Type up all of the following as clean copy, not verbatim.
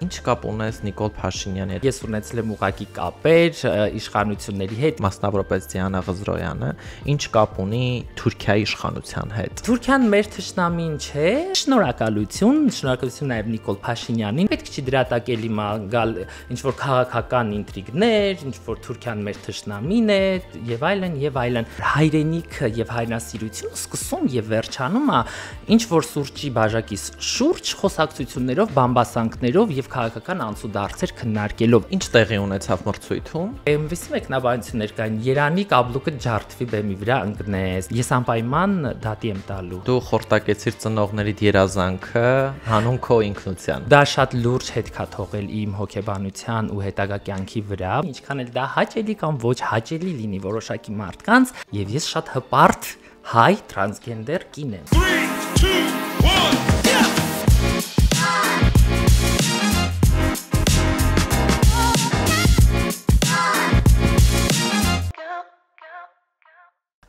Ինչ կապ ունես Նիկոլ Փաշինյանի հետ։ Ես ունեցել եմ ուղղակի կապեր իշխանությունների հետ, մասնավորապես Դիանա Ղզրոյանը, ինչ կապ ունի Թուրքիայի իշխանության հետ։ Թուրքիան մեր թշնամին չէ։ Շնորհակալություն նաև Նիկոլ Փաշինյանին։ Պետք չի դրատակելի գալ ինչ որ քաղաքական ինտրիգներ, ինչ որ Թուրքիան մեր թշնամին է եւ այլն եւ այլն։ Հայրենիքը եւ հայրենասիրությունը սկսում եւ վերջանում է ինչ որ սուրճի բաժակի շուրջ խոսակցություններով, բամբասանքներով եւ քաղաքական անցուդարձեր քննարկելով։ Ինչ տեղի ունեցավ մրցույթում։ Εμվիսի մեկնաբանություններ կային Երանի կաբլուկը ջարդվի բեմի վրա ընկնես։ Ես անպայման դատի եմ տալու։ Դու խորտակեցիր ծնողներիդ երազանքը հանուն քո ինքնության։ Դա շատ լուրջ հետք է թողել իմ հոգեբանության ու հետագա կյանքի վրա։ Ինչքան էլ դա հաճելի կամ ոչ հաճելի լինի որոշակի մարդկանց, եւ ես շատ հպարտ հայ տրանսգենդեր կին եմ։ 3, 2, 1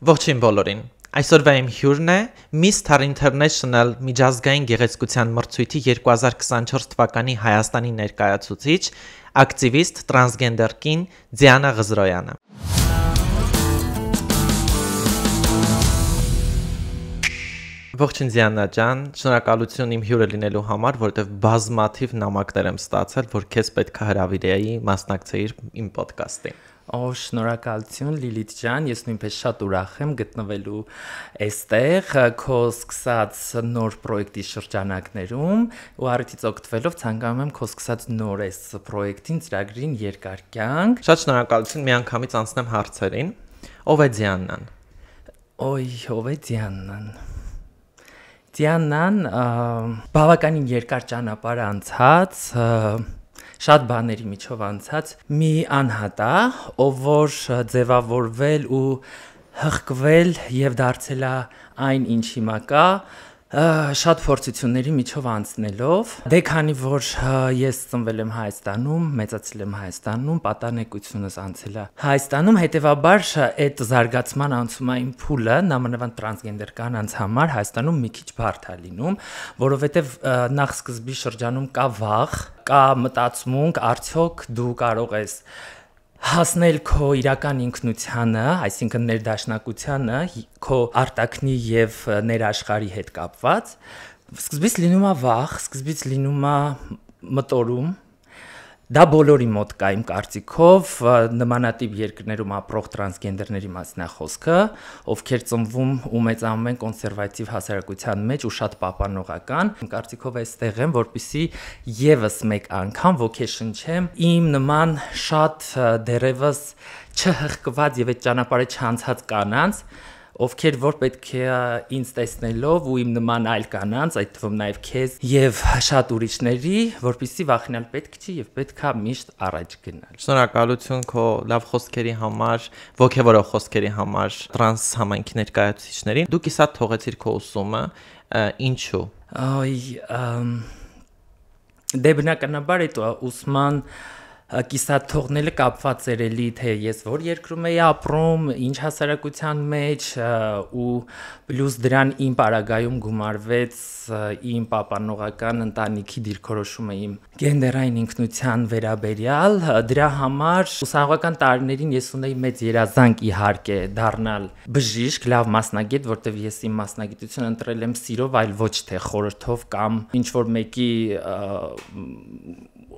Ողջույն բոլորին։ Այսօրվա իմ հյուրն է Mr. International միջազգային գեղեցկության մրցույթի 2024 թվականի Հայաստանի ներկայացուցիչ, ակտիվիստ, տրանսգենդեր կին Դիանա Ղզրոյանը։ Ողջույն Դիանա ջան, շնորհակալություն իմ հյուրը լինելու համար, որովհետև բազմաթիվ նամակներ եմ ստացել, որ քեզ պետք է հրավիրեի մասնակցեիր իմ ոդկասթին։ Շնորհակալություն Լիլիթ ջան, ես նույնպես շատ ուրախ եմ գտնվելու այստեղ քո սկսած նոր պրոյեկտի շրջանակներում ու առիթից օգտվելով ցանկանում եմ քո սկսած նոր այս պրոյեկտին ծրագրին երկար կյանք։ Շատ շնորհակալություն, միանգամից անցնեմ հարցերին։ Ով է Դիանան։ Ով է Դիանան։ Դիանան բավականին երկար ճանապարհ անցած շատ բաների միջով անցած մի անհատ է, ով որ ձևավորվել ու հղկվել եւ դարձել է այն ինչ հիմա կա, շատ փորձությունների միջով անցնելով։ Դե քանի որ ես ծնվել եմ Հայաստանում, մեծացել եմ Հայաստանում, պատանեկությունս անցել է Հայաստանում, հետեւաբար այդ զարգացման անցումային փուլը նամանավանդ տրանսգենդեր կանանց համար Հայաստանում մի քիչ բարդ է լինում, որովհետեւ նախ սկզբի շրջանում կա վախ, կա մտածմունք, արդյոք դու կարող ես հասնել քո իրական ինքնությանը, այսինքն ներդաշնակությանը, քո արտաքնի եւ ներաշխարհի հետ կապված, սկզբից լինում է վախ, սկզբից լինում է մտորում։ Դա բոլորի մոտ կա իմ կարծիքով, նմանատիպ երկրներում ապրող տրանսգենդերների մասին է խոսքը, ովքեր ծնվում ու մեծանում են կոնսերվատիվ հասարակության մեջ ու շատ պահպանողական։ Իմ կարծիքով այստեղ եմ, որպեսզի եւս մեկ անգամ ոգեշնչեմ իմ նման շատ դերևս չհղկված եւ այդ ճանապարհը չանցած կանանց, ովքեր որ պետք է ինձ տեսնելով ու իմ նման այլ կանանց, այդ թվում նաև քեզ եւ շատ ուրիշների, որպեսզի վախենալ պետք չի եւ պետքա միշտ առաջ գնալ։ Շնորհակալություն քո լավ խոսքերի համար, ոգևորող խոսքերի համար տրանս համայնքի ներկայացուցիչներին։ Դու կիսատ թողեցիր քո ուսումը, ինչու։ Դե բնականաբար այդ ուսման կիսատ թողնելը կապված էր էլի թե ես որ երկրում էի ապրում, ինչ հասարակության մեջ ու պլյուս դրան իմ պարագայում գումարվեց իմ պապանողական ընտանիքի դիրքորոշումը իմ գենդերային ինքնության վերաբերյալ։ Դրա համար ուսանողական տարիներին ես ունեի մեծ երազանք իհարկե դառնալ բժիշկ, լավ մասնագետ, որտեղ ես իմ մասնագիտությունը ընտրել եմ սիրով, այլ ոչ թե խորհրդով կամ ինչ որ մեկի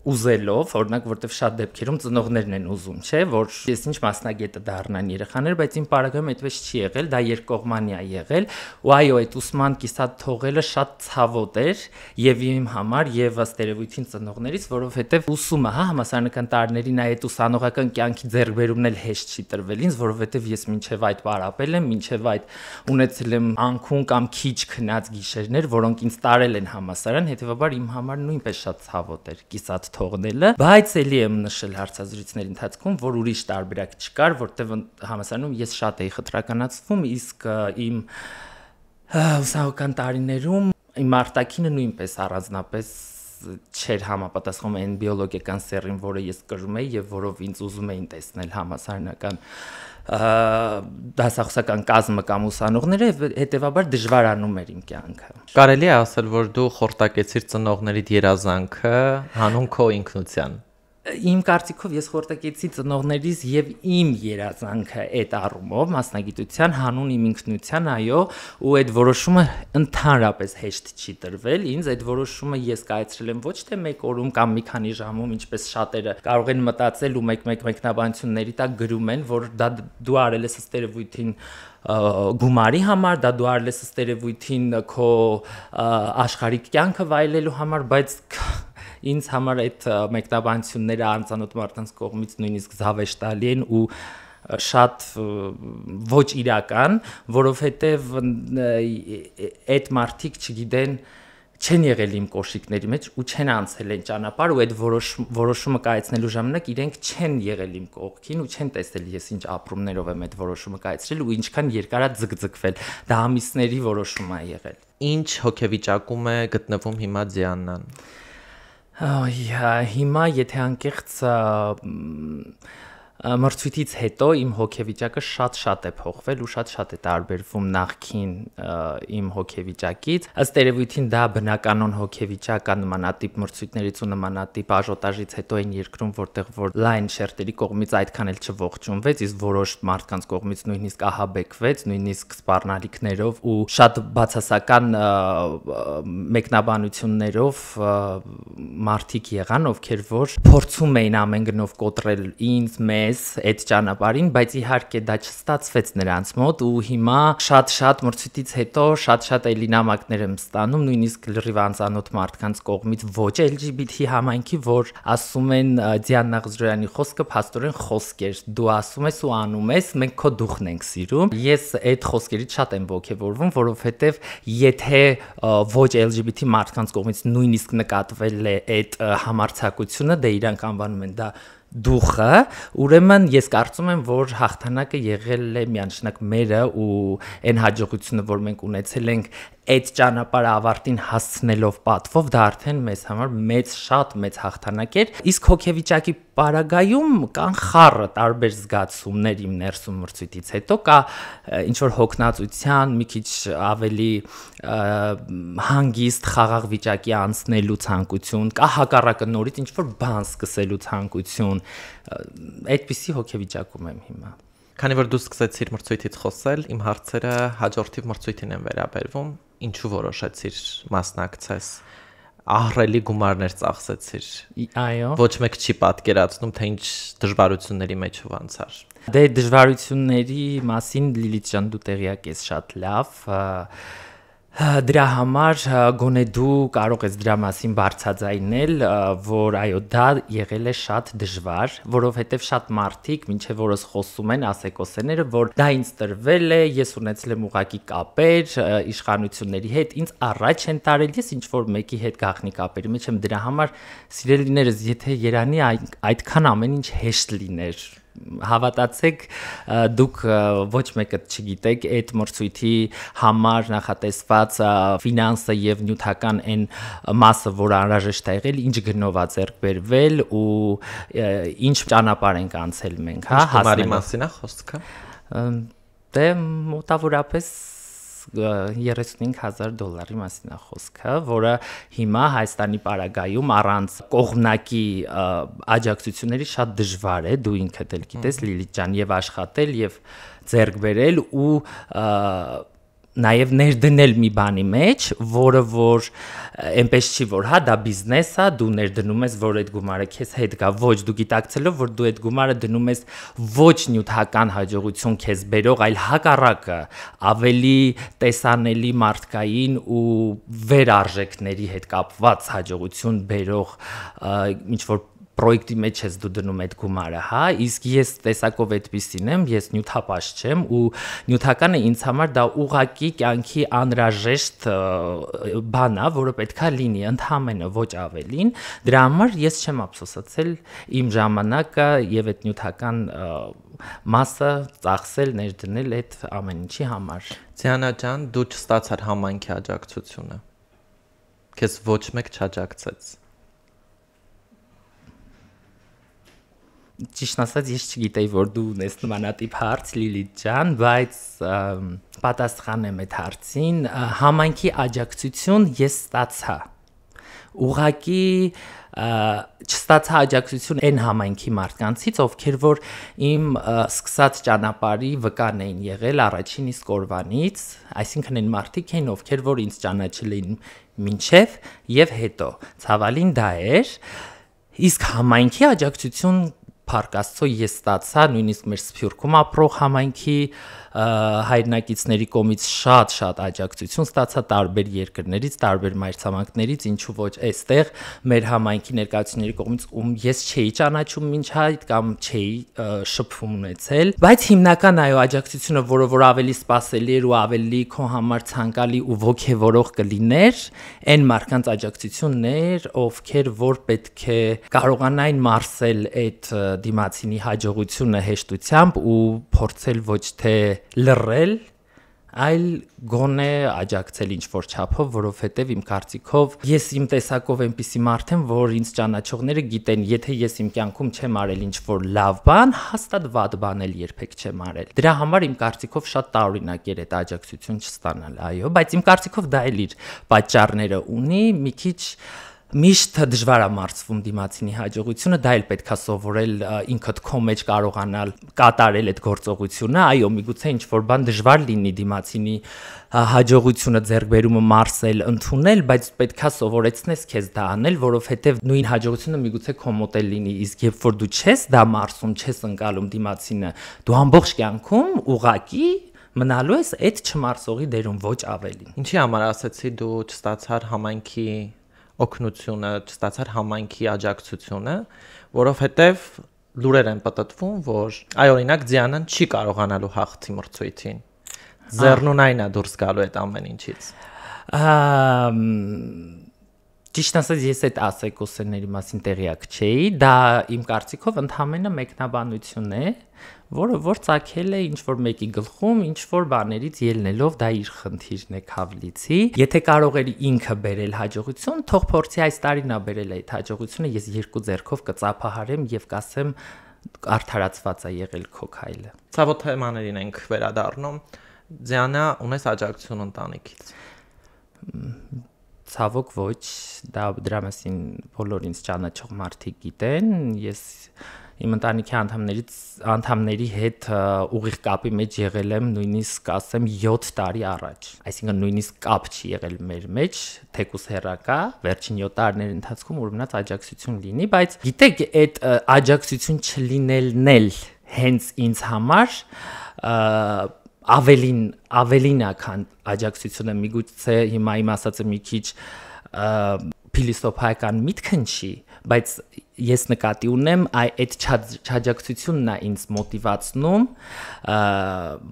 ուզելով, օրինակ, որտեվ շատ դեպքերում ծնողներն են ուզում, չէ, որ ես ինչ մասնագետը դառնան երեխաներ, բայց իմ պարագայում այդպես չի եղել, դա երկկողմանի է եղել, ու այո, այդ ուսման կիսատ թողելը շատ ցավոտ էր եւ իմ համար եւ ըստ երևույթին ծնողներից, որովհետեւ ուսումը, համասարանական տարիներին այդ ուսանողական կյանքի ձեռքբերումն էլ հեշտ չի տրվել ինձ, որովհետեւ ես մինչեւ այդ պարապել եմ, մինչեւ այդ ունեցել եմ անքուն կամ քիչ քնած գիշերներ, որոնք ինձ տարել են համասարան, հետեւաբար իմ համար նույնպես շատ ցավոտ էր կիսատ թողնելը, բայց ելի եմ նշել հարցազրույցների ընթացքում, որ ուրիշ տարբերակ չկար, որտեղ համասարանում ես շատ էի խտրականացվում, իսկ իմ ուսանողական տարիներում իմ արտաքինը նույնպես առանձնապես չէր համապատասխանում այն բիոլոգիական սեռին, որը ես կրում եի եւ որով ինձ ուզում էին տեսնել համասարանական դասախոսական կազմը կամ ուսանողները, հետեւաբար դժվարանում էր իմ կյանքը։ Կարելի է ասել, որ դու խորտակեցիր ծնողներիդ երազանքը հանուն քո ինքնության։ Իմ կարծիքով ես խորտակեցի ծնողներիս եւ իմ երազանքը այդ առումով մասնագիտության հանուն իմ ինքնության, այո, ու այդ որոշումը ընդհանրապես հեշտ չի տրվել։ Ինձ այդ որոշումը ես կայացրել եմ ոչ թե մեկ օրում կամ մի քանի ժամում, ինչպես շատերը կարող են մտածել ու մեկ-մեկ մեկնաբանությունների տակ գրում են, որ դա դու արել ես ըստ երևույթին գումարի համար, դա դու արել ես ըստ երևույթին քո աշխարհիկ կյանքը վայելելու համար, բայց ինձ համար այդ մեկնաբանությունները անծանոթ մարդկանց կողմից նույնիսկ զավեշտալի են ու շատ ոչ իրական, որովհետև այդ մարդիկ չգիտեն, չեն եղել իմ կոշիկների մեջ ու չեն անցել այն ճանապարհ ու այդ որոշումը կայացնելու ժամանակ իրենք չեն եղել իմ կողքին ու չեն տեսել ես ինչ ապրումներով եմ այդ որոշումը կայացրել ու ինչքան երկար է ձգձգվել։ Դա ամիսների որոշում է եղել։ Ինչ հոգեվիճակում է գտնվում հիմա Դիանան։ Հիմա եթե անկեղծ մրցույթից հետո իմ հոգեվիճակը շատ է փոխվել ու շատ է տարբերվում նախքին իմ հոգեվիճակից։ Ըստ երևույթին դա բնականon հոգեվիճակ է նմանատիպ մրցույթներից ու նմանատիպ աժոտաժից հետո այն երկրում, որտեղ որ լայն շերտերի կողմից այդքան էլ չողջունվեց, իսկ որոշ մարդկանց կողմից նույնիսկ ահաբեկվեց, նույնիսկ սպառնալիքներով ու շատ բացասական մեկնաբանություններով մարդիկ եղան, ովքեր որ փորձում էին ամեն գնով կոտրել ինձ, այդ ճանապարհին, բայց իհարկե դա չստացվեց նրանց մոտ ու հիմա շատ մրցույթից հետո շատ էլի նամակներ եմ ստանում, նույնիսկ լրիվ անծանոթ մարդկանց կողմից ոչ LGBT համայնքի, որ ասում են Դիանա Ղազարյանի խոսքը փաստորեն խոսք էր, դու ասում ես ու անում ես, մենք քո դուխն ենք սիրում։ Ես այդ խոսքերից շատ եմ ոգևորվում, որովհետև եթե ոչ LGBT մարդկանց կողմից նույնիսկ նկատվել է այդ համարձակությունը, դե իրանք անվանում են դա դուխը, ուրեմն ես կարծում եմ, որ հաղթանակը եղել է միանշանակ մերը ու այն հաջողությունը, որ մենք ունեցել ենք այդ ճանապարհը ավարտին հասցնելով պատվով, դա արդեն մեզ համար շատ մեծ հաղթանակ էր։ Իսկ հոգեվիճակի պարագայում կան խառը տարբեր զգացումներ իմ ներսում մրցույթից հետո, կա ինչ որ հոգնածության, մի քիչ ավելի հանգիստ խաղաղ վիճակի անցնելու ցանկություն, կա հակառակը նորից ինչ որ բան սկսելու ցանկություն, այդպիսի հոգեվիճակում եմ հիմա։ Քանի որ դու սկսեցիր մրցույթից խոսել, իմ հարցերը հաջորդիվ մրցույթին են վերաբերվում, ինչու որոշեցիր մասնակցես, ահռելի գումարներ ծախսեցիր։ Այո։ Ոչ մեկ չի պատկերացնում, թե ինչ դժվարությունների մեջով անցար։ Դե դժվարությունների մասին Լիլիթ ջան դու տեղյակ ես շատ լավ։ Դրա համար գոնե դու կարող ես դրա մասին բարձրաձայնել, որ այո դա եղել է շատ դժվար, որովհետև շատ մարդիկ մինչև որս խոսում են ասեկոսեները, որ դա ինձ տրվել է, ես ունեցել եմ ուղակի կապեր իշխանությունների հետ, ինձ առաջ են տարել, ես ինչ որ մեկի հետ գաղտնի կապերի մեջ եմ, դրա համար սիրելիներս, եթե երանի այդքան ամեն ինչ հեշտ լիներ, հավատացեք, դուք ոչ մեկը չգիտեք այդ մրցույթի համար նախատեսված ֆինանսը եւ նյութական այն մասը, որ անհրաժեշտ է եղել, ինչ գնով է ձեռք բերվել ու ինչ ճանապարհ ենք անցել մենք, հա, հասնելու մասին է խոսքը։ Դե մոտավորապես $35,000 մասին է խոսքը, որը հիմա Հայաստանի պարագայում առանց կողմնակի աջակցությունների շատ դժվար է, դու ինքդ էլ գիտես Լիլիթ ջան, եւ աշխատել եւ ձեռք բերել ու նաև ներդնել մի բանի մեջ, որը որ այնպես չի որ հա դա բիզնես է, դու ներդնում ես, որ այդ գումարը քեզ հետ գա, ոչ դու գիտակցելով, որ դու այդ գումարը դնում ես ոչ նյութական հաջողություն քեզ բերող, այլ հակառակը ավելի տեսանելի մարդկային ու վերարժեքների հետ կապված հաջողություն բերող ինչ որ պրոյեկտի մեջ ես դու դնում այդ գումարը, հա, իսկ ես տեսակով այդպիսին եմ, ես նյութապաշտ չեմ ու նյութականը ինձ համար դա ուղակի կյանքի անհրաժեշտ բան է, որը պետքա լինի, ընդհանրապես ոչ ավելին, դրա համար ես չեմ ափսոսացել իմ ժամանակը եւ այդ նյութական մասը ծախսել, ներդնել այդ ամեն ինչի համար։ Դիանա ջան, դու չստացար համայնքի աջակցությունը։ Քեզ ոչ մեկ չաջակցեց։ ճիշտ ասած ես չգիտեի որ դու ունես նմանատիպ հարց Լիլիթ ջան, բայց պատասխանեմ այդ հարցին, համայնքի աջակցություն ես ստացա։ Ուղղակի չստացա աջակցություն այն համայնքի մարդկանցից, ովքեր որ իմ սկսած ճանապարհի վկան էին եղել առաջին իսկ օրվանից, այսինքն այն մարդիկ էին, ովքեր որ ինձ ճանաչել էին մինչև եւ հետո։ Ցավալին դա էր, իսկ համայնքի աջակցություն Փառք Աստծո ես ստացա, նույնիսկ մեր Սփյուռքում ապրող համայնքի հայրենակիցների կողմից շատ աջակցություն ստացա տարբեր երկրներից, տարբեր մայրցամաքներից, ինչու ոչ այստեղ մեր համայնքի ներկայացուցիչների կողմից ում ես չէի ճանաչում մինչ այդ կամ չէի շփում ունեցել, բայց հիմնական այո աջակցությունը, որը որ ավելի սպասելի էր ու ավելի քո համար ցանկալի ու ոգևորող կլիներ, այն մարդկանց աջակցությունն էր, ովքեր որ պետք է կարողանային մարսել այդ դիմացինի հաջողությունը հեշտությամբ ու փորձել ոչ թե լռել, այլ գոնե աջակցել ինչ-որ չափով, որովհետև իմ կարծիքով ես իմ տեսակով այնպիսի մարդ եմ, որ ինձ ճանաչողները գիտեն, եթե ես իմ կյանքում չեմ արել ինչ-որ լավ բան, հաստատ վատ բան էլ երբեք չեմ արել։ Դրա համար իմ կարծիքով շատ տարօրինակ էր այդ աջակցություն չստանալ, այո, բայց իմ կարծիքով դա էլ իր պատճառները ունի, մի քիչ միշտ դժվար է մարսվում դիմացինի հաջողությունը, դա էլ պետք է սովորել ինքդ քո մեջ կարողանալ կատարել այդ գործողությունը, այո, միգուցե ինչ-որ բան դժվար լինի դիմացինի հաջողությունը ձեռքբերումը մարսել, ընդունել, բայց պետք է սովորեցնես քեզ դա անել, որովհետև նույն հաջողությունը միգուցե քո մոտ էլ լինի, իսկ երբ որ դու չես դա մարսում, չես ընկալում դիմացինը, դու ամբողջ կյանքում ուղակի մնալու ես այդ չմարսողի դերում, ոչ ավելին։ Ինչի համար ասացի դու չստացար համայնքի օգնությունը, չստացար համայնքի աջակցությունը, որովհետև լուրեր են պատտվում, որ այ օրինակ Դիանան չի կարողանալու հաղթի մրցույթին։ Ձեռնունայն է դուրս գալու այդ ամեն ինչից։ Ճիշտ ասած ես այդ ասեկոսների մասին տեղյակ չէի, դա իմ կարծիքով ընդհանրապես մեկնաբանություն է, որը որ ցակել է ինչ որ մեկի գլխում, ինչ որ բաներից ելնելով դա իր խնդիրն է Քավլիցի։ Եթե կարող էր ինքը բերել հաջողություն, թող փորձի այս տարին նա բերել այդ հաջողությունը, ես երկու ձեռքով կծափահարեմ եւ կասեմ արդարացված է եղել քո քայլը։ Ցավոտ թեմաներին ենք վերադառնում։ Դիանա, ունես աջակցություն ընտանիքից։ Ցավոք ոչ, դրա մասին բոլոր ինձ ճանաչող մարդիկ գիտեն, ես իմ ընտանիքի անդամների հետ ուղիղ կապի մեջ եղել եմ նույնիսկ ասեմ 7 տարի առաջ, այսինքն նույնիսկ կապ չի եղել մեր մեջ, թեկուս հեռակա, վերջին 7 տարիների ընթացքում որ մնաց աջակցություն լինի, բայց գիտեք, այդ աջակցություն չլինելն էլ հենց ինձ համար ավելին ական աջակցությունը միգուցե հիմա իմ ասածը մի քիչ փիլիսոփայական միտքն չի, բայց ես նկատի ունեմ այդ աջակցությունն է ինձ մոտիվացնում,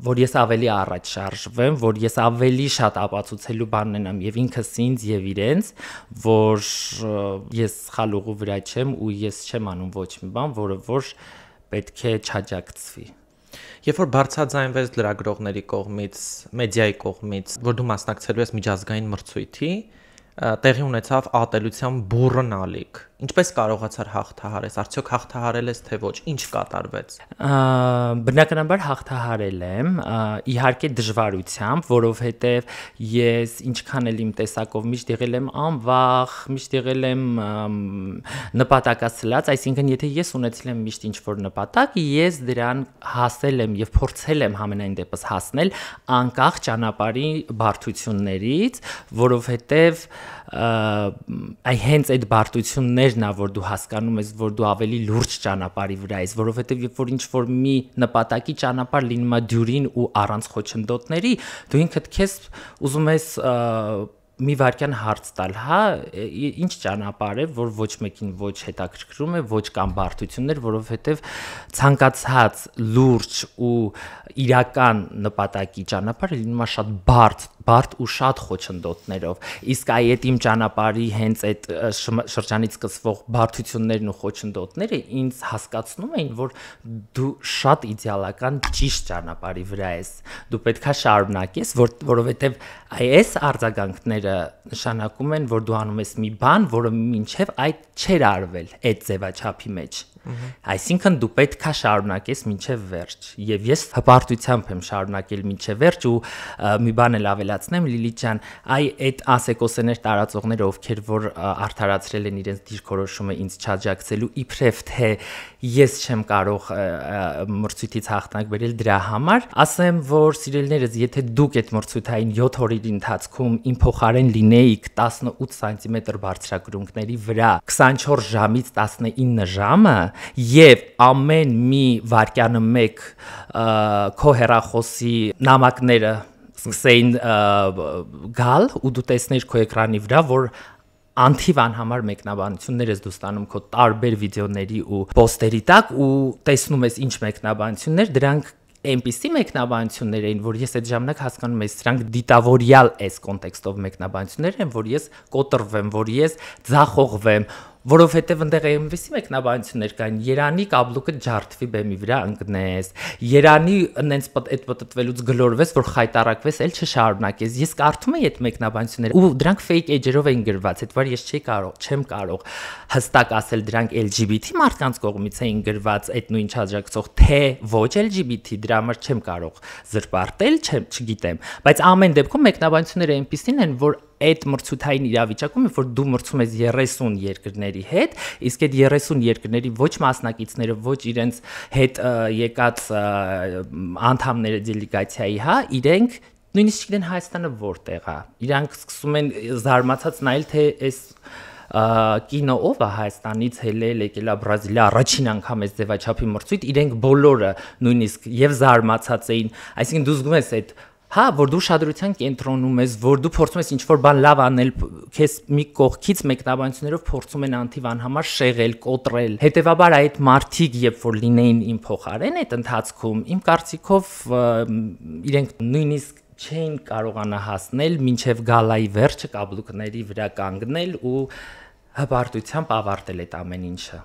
որ ես ավելի առաջ շարժվեմ, որ ես ավելի շատ ապացուցելու բան ունենամ եւ ինքս ինձ եւ իրենց, որ ես սխալ ուղու վրա չեմ ու ես չեմ անում ոչ մի բան, որը որ պետք է չաջակցվի։ Երբ որ բարձրաձայնվեց լրագրողների կողմից, մեդիայի կողմից, որ դու մասնակցելու ես միջազգային մրցույթի, տեղի ունեցավ ատելության բուռն ալիք։ Ինչպես կարողացար հաղթահարես, արդյոք հաղթահարել ես թե ոչ, ինչ կատարվեց։ Բնականաբար հաղթահարել եմ, իհարկե դժվարությամբ, որովհետև ես ինչքան էլ իմ տեսակով միշտ եղել եմ անվախ, միշտ եղել եմ նպատակասլաց, այսինքն եթե ես ունեցել եմ միշտ ինչ-որ նպատակ, ես դրան հասել եմ եւ փորձել եմ համենայն դեպս հասնել անկախ ճանապարհի բարդություններից, որովհետև հենց այդ բարդություններն է, որ դու հասկանում ես, որ դու ավելի լուրջ ճանապարհի վրա ես, որովհետև երբ որ ինչ-որ մի նպատակի ճանապարհ լինում է դյուրին ու առանց խոչընդոտների, դու ինքդ քեզ ուզում ես մի վարքյան հարց տալ, հա, ինչ ճանապարհ է, որ ոչ մեկին ոչ հետաքրքրում է, ոչ կան բարդություններ, որովհետև ցանկացած լուրջ ու իրական նպատակի ճանապարհը լինում է շատ բարդ ու շատ խոչընդոտներով, իսկ այդ իմ ճանապարհի հենց այդ շրջանից սկսվող բարդություններն ու խոչընդոտները ինձ հասկացնում էին, որ դու շատ իդեալական ճիշտ ճանապարհի վրա ես, դու պետքա շարունակես, որովհետև այս արձագանքները նշանակում են, որ դու անում ես մի բան, որը մինչև այդ չէր արվել այդ ձևաչափի մեջ։ Այսինքն դու պետք է շարունակես մինչև վերջ։ Եվ ես հպարտությամբ եմ շարունակել մինչև վերջ ու մի բան էլ ավելացնեմ Լիլիթ ջան, այդ ասեկոսեներ տարածողները, ովքեր որ արդարացրել են իրենց դիրքորոշումը ինձ չաջակցելու, իբրև թե ես չեմ կարող մրցույթից հաղթանակ բերել դրա համար, ասեմ, որ սիրելիներս, եթե դուք այդ մրցույթային 7 օրերի ընթացքում իմ փոխարեն լինեիք 18 սանտիմետր բարձրակրունկների վրա 24 ժամից 19 ժամը եւ ամեն մի վայրկյանը մեկ քո հեռախոսի նամակները սկսեին գալ ու դու տեսնեիր քո էկրանի վրա, որ անթիվ անհամար մեկնաբանություններ ես դու ստանում քո տարբեր վիդեոների ու պոստերի տակ ու տեսնում ես ինչ մեկնաբանություններ, դրանք այնպիսի մեկնաբանություններ էին, որ ես այդ ժամանակ հասկանում եմ, սրանք դիտավորյալ էս կոնտեքստով մեկնաբանություններ են, որ ես կոտրվեմ, որ ես ձախողվեմ, որովհետև այնտեղ այնպիսի մեկնաբանություններ կային, Երանի կաբլուկը ջարդվի բեմի վրա ընկնես, Երանի նենց այդ պատտվելուց գլորվես, որ խայտարակվես, էլ չշարունակես։ Ես կարդում եի այդ մեկնաբանությունները ու դրանք fake edge-երով էին գրված, այդ վար ես չեմ կարող հստակ ասել դրանք LGBT մարդկանց կողմից էին գրված այդ նույն չաջակցող, թե ոչ LGBT, դրա համար չեմ կարող զրպարտել, չգիտեմ, բայց ամեն դեպքում մեկնաբանությունները այնպիսին են, որ այդ մրցութային իրավիճակում, որ դու մրցում ես 30 երկրների հետ, իսկ այդ 30 երկրների ոչ մասնակիցները, ոչ իրենց հետ եկած անդամները դելեգացիայի, իրենք նույնիսկ չգիտեն Հայաստանը որտեղ է։ Իրանք սկսում են զարմացած նայել, թե այս կինո ով է Հայաստանից եկել է Բրազիլիա առաջին անգամ այս ձևաչափի մրցույթ, իրենք բոլորը նույնիսկ եւ զարմացած էին, այսինքն դու զգում ես այդ որ դու շադրության կենտրոնում ես, որ դու փորձում ես ինչ-որ բան լավ անել, քեզ մի կողքից մեկնաբանություններով փորձում են անթիվ անհամար շեղել, կոտրել։ Հետևաբար այդ մարդիկ, երբ որ լինեին իմ փոխարեն այդ ընթացքում, իմ կարծիքով իրենք նույնիսկ չէին կարողանա հասնել մինչև գալայի վերջը կաբլուկների վրա կանգնել ու հպարտությամբ ավարտել այդ ամեն ինչը։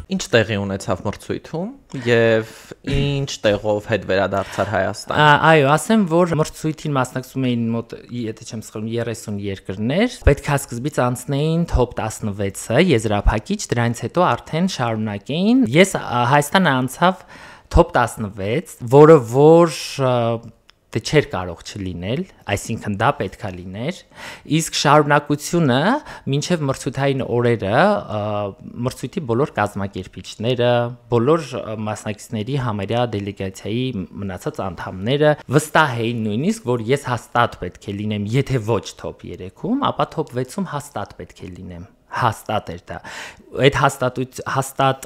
Ինչ տեղի ունեցավ մրցույթում եւ ինչ տեղով հետ վերադարձար Հայաստան։ Այո, ասեմ, որ մրցույթին մասնակցում էին մոտ, եթե չեմ սխալվում, 30 երկրներ։ Պետք է սկզբից անցնեին top 16-ը եզրափակիչ, դրանից հետո արդեն շարունակեին։ Ես Հայաստանը անցավ top 16, որը որ դե չէր կարող չլինել, այսինքն դա պետքա լիներ, իսկ շարունակությունը մինչև մրցութային օրերը մրցույթի բոլոր կազմակերպիչները, բոլոր մասնակիցների համարյա դելեգացիայի մնացած անդամները վստահ էին նույնիսկ, որ ես հաստատ պետք է լինեմ, եթե ոչ top 3-ում, ապա top 6-ում հաստատ պետք է լինեմ։ Հաստատ էր դա։ Այդ հաստատ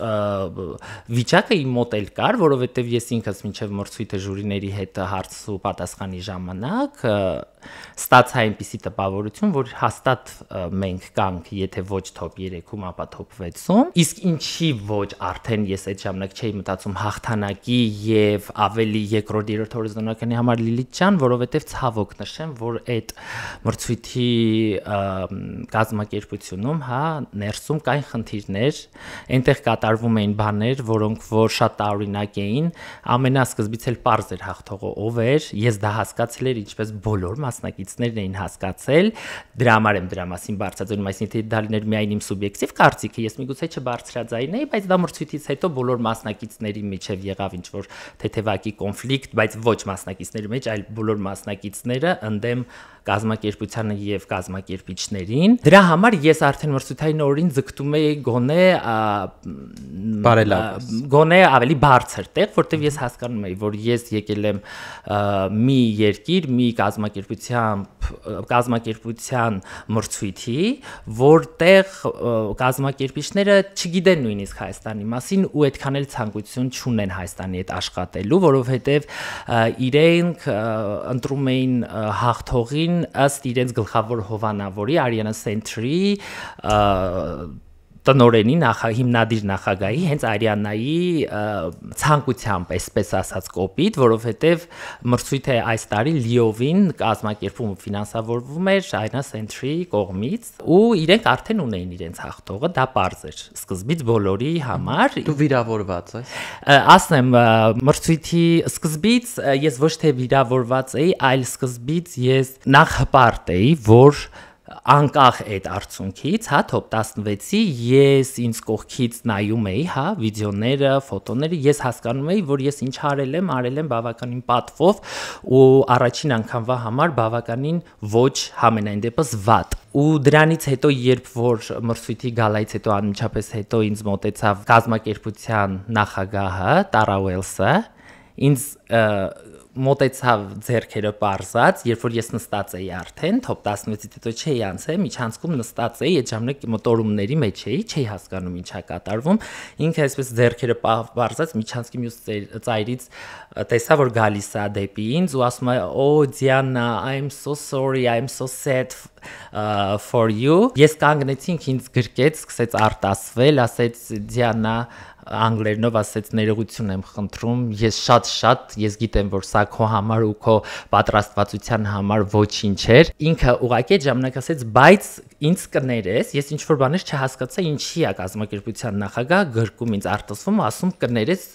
վիճակը իմ մոտ էլ կար, որովհետև ես ինքս մինչև մրցույթը ժյուրիների հետ հարց ու պատասխանի ժամանակ ստացա այնպիսի տպավորություն, որ հաստատ մենք կանք, եթե ոչ top 3-ում, ապա top 6-ում։ Իսկ ինչի ոչ, արդեն ես այդ ժամանակ չէի մտածում հաղթանակի եւ ավելի երկրորդ երրորդ հորիզոնականի համար Լիլիթ ջան, որովհետև ցավոք նշեմ, որ այդ մրցույթի կազմակերպությունում ներսում կային խնդիրներ, այնտեղ կատարվում էին բաներ, որոնք որ շատ տարօրինակ էին, ամենասկզբից էլ պարզ էր հաղթողը ով էր, ես դա հասկացել էր, ինչպես բոլոր մասնակիցներն էին հասկացել, դրա համար եմ դրա մասին բարձրաձայնում, այսինքն դա լիներ միայն իմ սուբյեկտիվ կարծիքը, ես միգուցե չբարձրաձայնեի, բայց դա մրցույթից հետո բոլոր մասնակիցների միջև եղավ ինչ-որ թեթևակի կոնֆլիկտ, բայց ոչ մասնակիցների մեջ, այլ բոլոր մասնակիցները ընդդեմ կազմակերպությանը եւ կազմակերպիչներին։ Դրա համար ես արդեն մրցութային օրին ձգտում էի գոնե ավելի բարձր տեղ, որտեղ ես հասկանում էի, որ ես եկել եմ մի երկիր, մի կազմակերպության մրցույթի, որտեղ կազմակերպիչները չգիտեն նույնիսկ Հայաստանի մասին ու այդքան էլ ցանկություն չունեն Հայաստանի հետ աշխատելու, որովհետեւ իրենք ընտրում էին հաղթողին ըստ իրենց գլխավոր հովանավորի Ariana Century տնօրենի հիմնադիր նախագահի հենց Արիաննայի ցանկությամբ, այսպես ասած, կոպիտ, որովհետև մրցույթը այս տարի լիովին կազմակերպվում ու ֆինանսավորվում էր Ayna Center-ի կողմից, ու իրենք արդեն ունեին իրենց հաղթողը, դա պարզ էր սկզբից բոլորի համար։ Դու վիրավորված ես։ Ասեմ, մրցույթի սկզբից ես ոչ թե վիրավորված էի, այլ սկզբից ես նախ հպարտ էի, որ անկախ այդ արդյունքից, top 16-ի ես ինձ կողքից նայում էի, վիդեոները, ֆոտոները, ես հասկանում էի, որ ես ինչ արել եմ բավականին պատվով ու առաջին անգամվա համար բավականին ոչ համենայն դեպս վատ։ Ու դրանից հետո, երբ որ մրցույթի գալայից հետո անմիջապես հետո ինձ մոտեցավ կազմակերպության նախագահը Տարա Ուելսը, ինձ մոտեցավ ձեռքերը պարզած, երբ որ ես նստած էի արդեն, top 16-ից հետո չէի անցել, միջանցքում նստած էի, այդ ժամանակ մոտորումների մեջ էի, չէի հասկանում ինչա կատարվում, ինքը այսպես ձեռքերը պարզած միջանցքի մյուս ծայրից տեսա, որ գալիս է դեպի ինձ ու ասում է, «Oh Diana, I'm so sorry, I'm so sad for you»։ Ես կանգնեցի, ինձ գրկեց, սկսեց արտասվել, ասեց Diana անգլերենով ասեց ներողություն եմ խնդրում, ես գիտեմ, որ սա քո համար ու քո պատրաստվածության համար ոչինչ էր։ Ինքը ուղղակի այդ ժամանակ ասեց, բայց ինձ կներես, ես ինչ-որ բաներ չհասկացա, ինչի է կազմակերպության նախագահ գրկում ինձ արտասվում, ասում կներես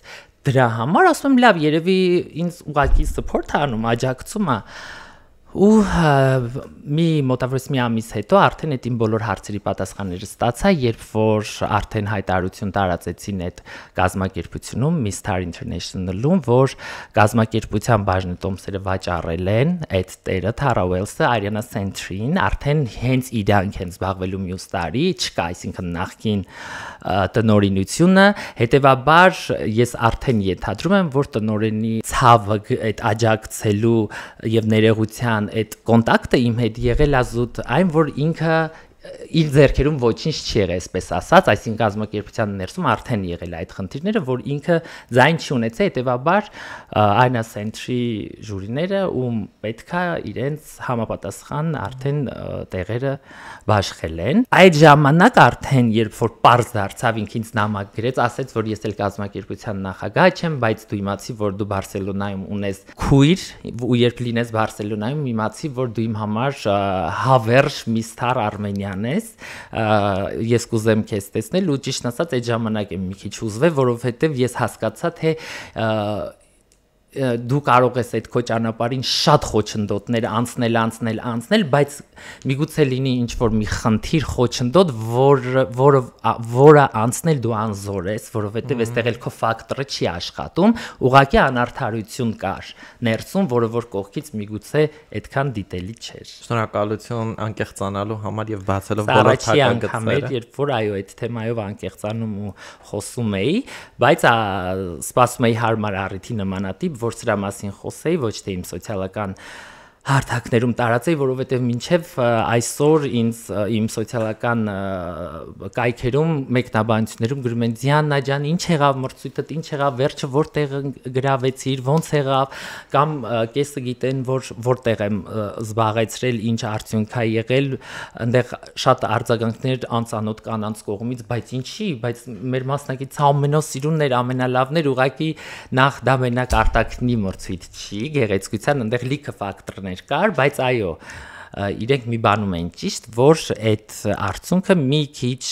դրա համար, ասում եմ լավ, երևի ինձ ուղղակի support անում, աջակցում է։ Ու մոտավորապես մի ամիս հետո արդեն այդ իմ բոլոր հարցերի պատասխանները ստացա, երբ որ արդեն հայտարարություն տարածեցին այդ կազմակերպությունում Miss International-ում, որ կազմակերպության բաժնետոմսերը վաճառել են այդ տերը Tara Wells-ը Ayna Center-ին, արդեն հենց իրանք են զբաղվելու մյուս տարի, չկա, այսինքն նախկին տնօրինությունը, հետևաբար ես արդեն ենթադրում եմ, որ տնօրենի ցավը այդ աջակցելու եւ ներողության այդ կոնտակտը իմ հետ եղել է զուտ այն, որ ինքը իր ձեռքերում ոչինչ չի եղել, այսպես ասած, այսինքն կազմակերպության ներսում արդեն եղել է այդ խնդիրները, որ ինքը ձայն չի ունեցել, հետևաբար Ayna Center-ի ժյուրիները ում պետքա իրենց համապատասխան արդեն տեղերը բաշխել են։ Այդ ժամանակ արդեն, երբ որ պարզ դարձավ, ինքը ինձ նամակ գրեց, ասեց, որ ես էլ կազմակերպության նախագահ չեմ, բայց դու իմացի, որ դու Բարսելոնայում ունես քույր, ու երբ լինես Բարսելոնայում, իմացի, որ դու իմ համար հավերժ Միսթար Արմենիան ես, ես կուզեմ քեզ տեսնել, ու ճիշտ ասած այդ ժամանակ եմ մի քիչ ուզվել, որովհետև ես հասկացա, թե դու կարող ես այդ քո ճանապարհին շատ խոչընդոտներ անցնել, բայց միգուցե լինի ինչ որ մի խնդիր խոչընդոտ, որը անցնել դու անզոր ես, որովհետև այստեղ էլ քո ֆակտորը չի աշխատում, ուղղակի անարդարություն կար ներսում, որը որ կողքից միգուցե այդքան դիտելի չէր։ Շնորհակալություն անկեղծանալու համար եւ բացելով բոլոր թակագծերը։ Երբ որ այո, այդ թեմայով անկեղծանում ու խոսում էի, բայց սպասում էի հարմար առիթի նմանատիպ, որ սրա մասին խոսեի, ոչ թե իմ սոցիալական հարթակներում տարածեի, որովհետև մինչև այսօր ինձ իմ սոցիալական կայքերում մեկնաբանություններում գրում են Դիանա ջան, ինչ եղավ մրցույթդ, ինչ եղավ վերջը, որտեղ գրավեցիր, ոնց եղավ, կամ կեսը գիտեն, որտեղ եմ զբաղեցրել, ինչ արդյունք ա եղել, այնտեղ շատ արձագանքներ անծանոթ կանանց կողմից, բայց ինչի, բայց մեր մասնակից ամենասիրուններ, ամենալավներ, ուղղակի նախ դա մենակ արտաքնի մրցույթ չի, գեղեցկության այնտեղ լիքը ֆակտորներ կար, բայց այո, իրենք մի բանում են ճիշտ, որ այդ արդյունքը մի քիչ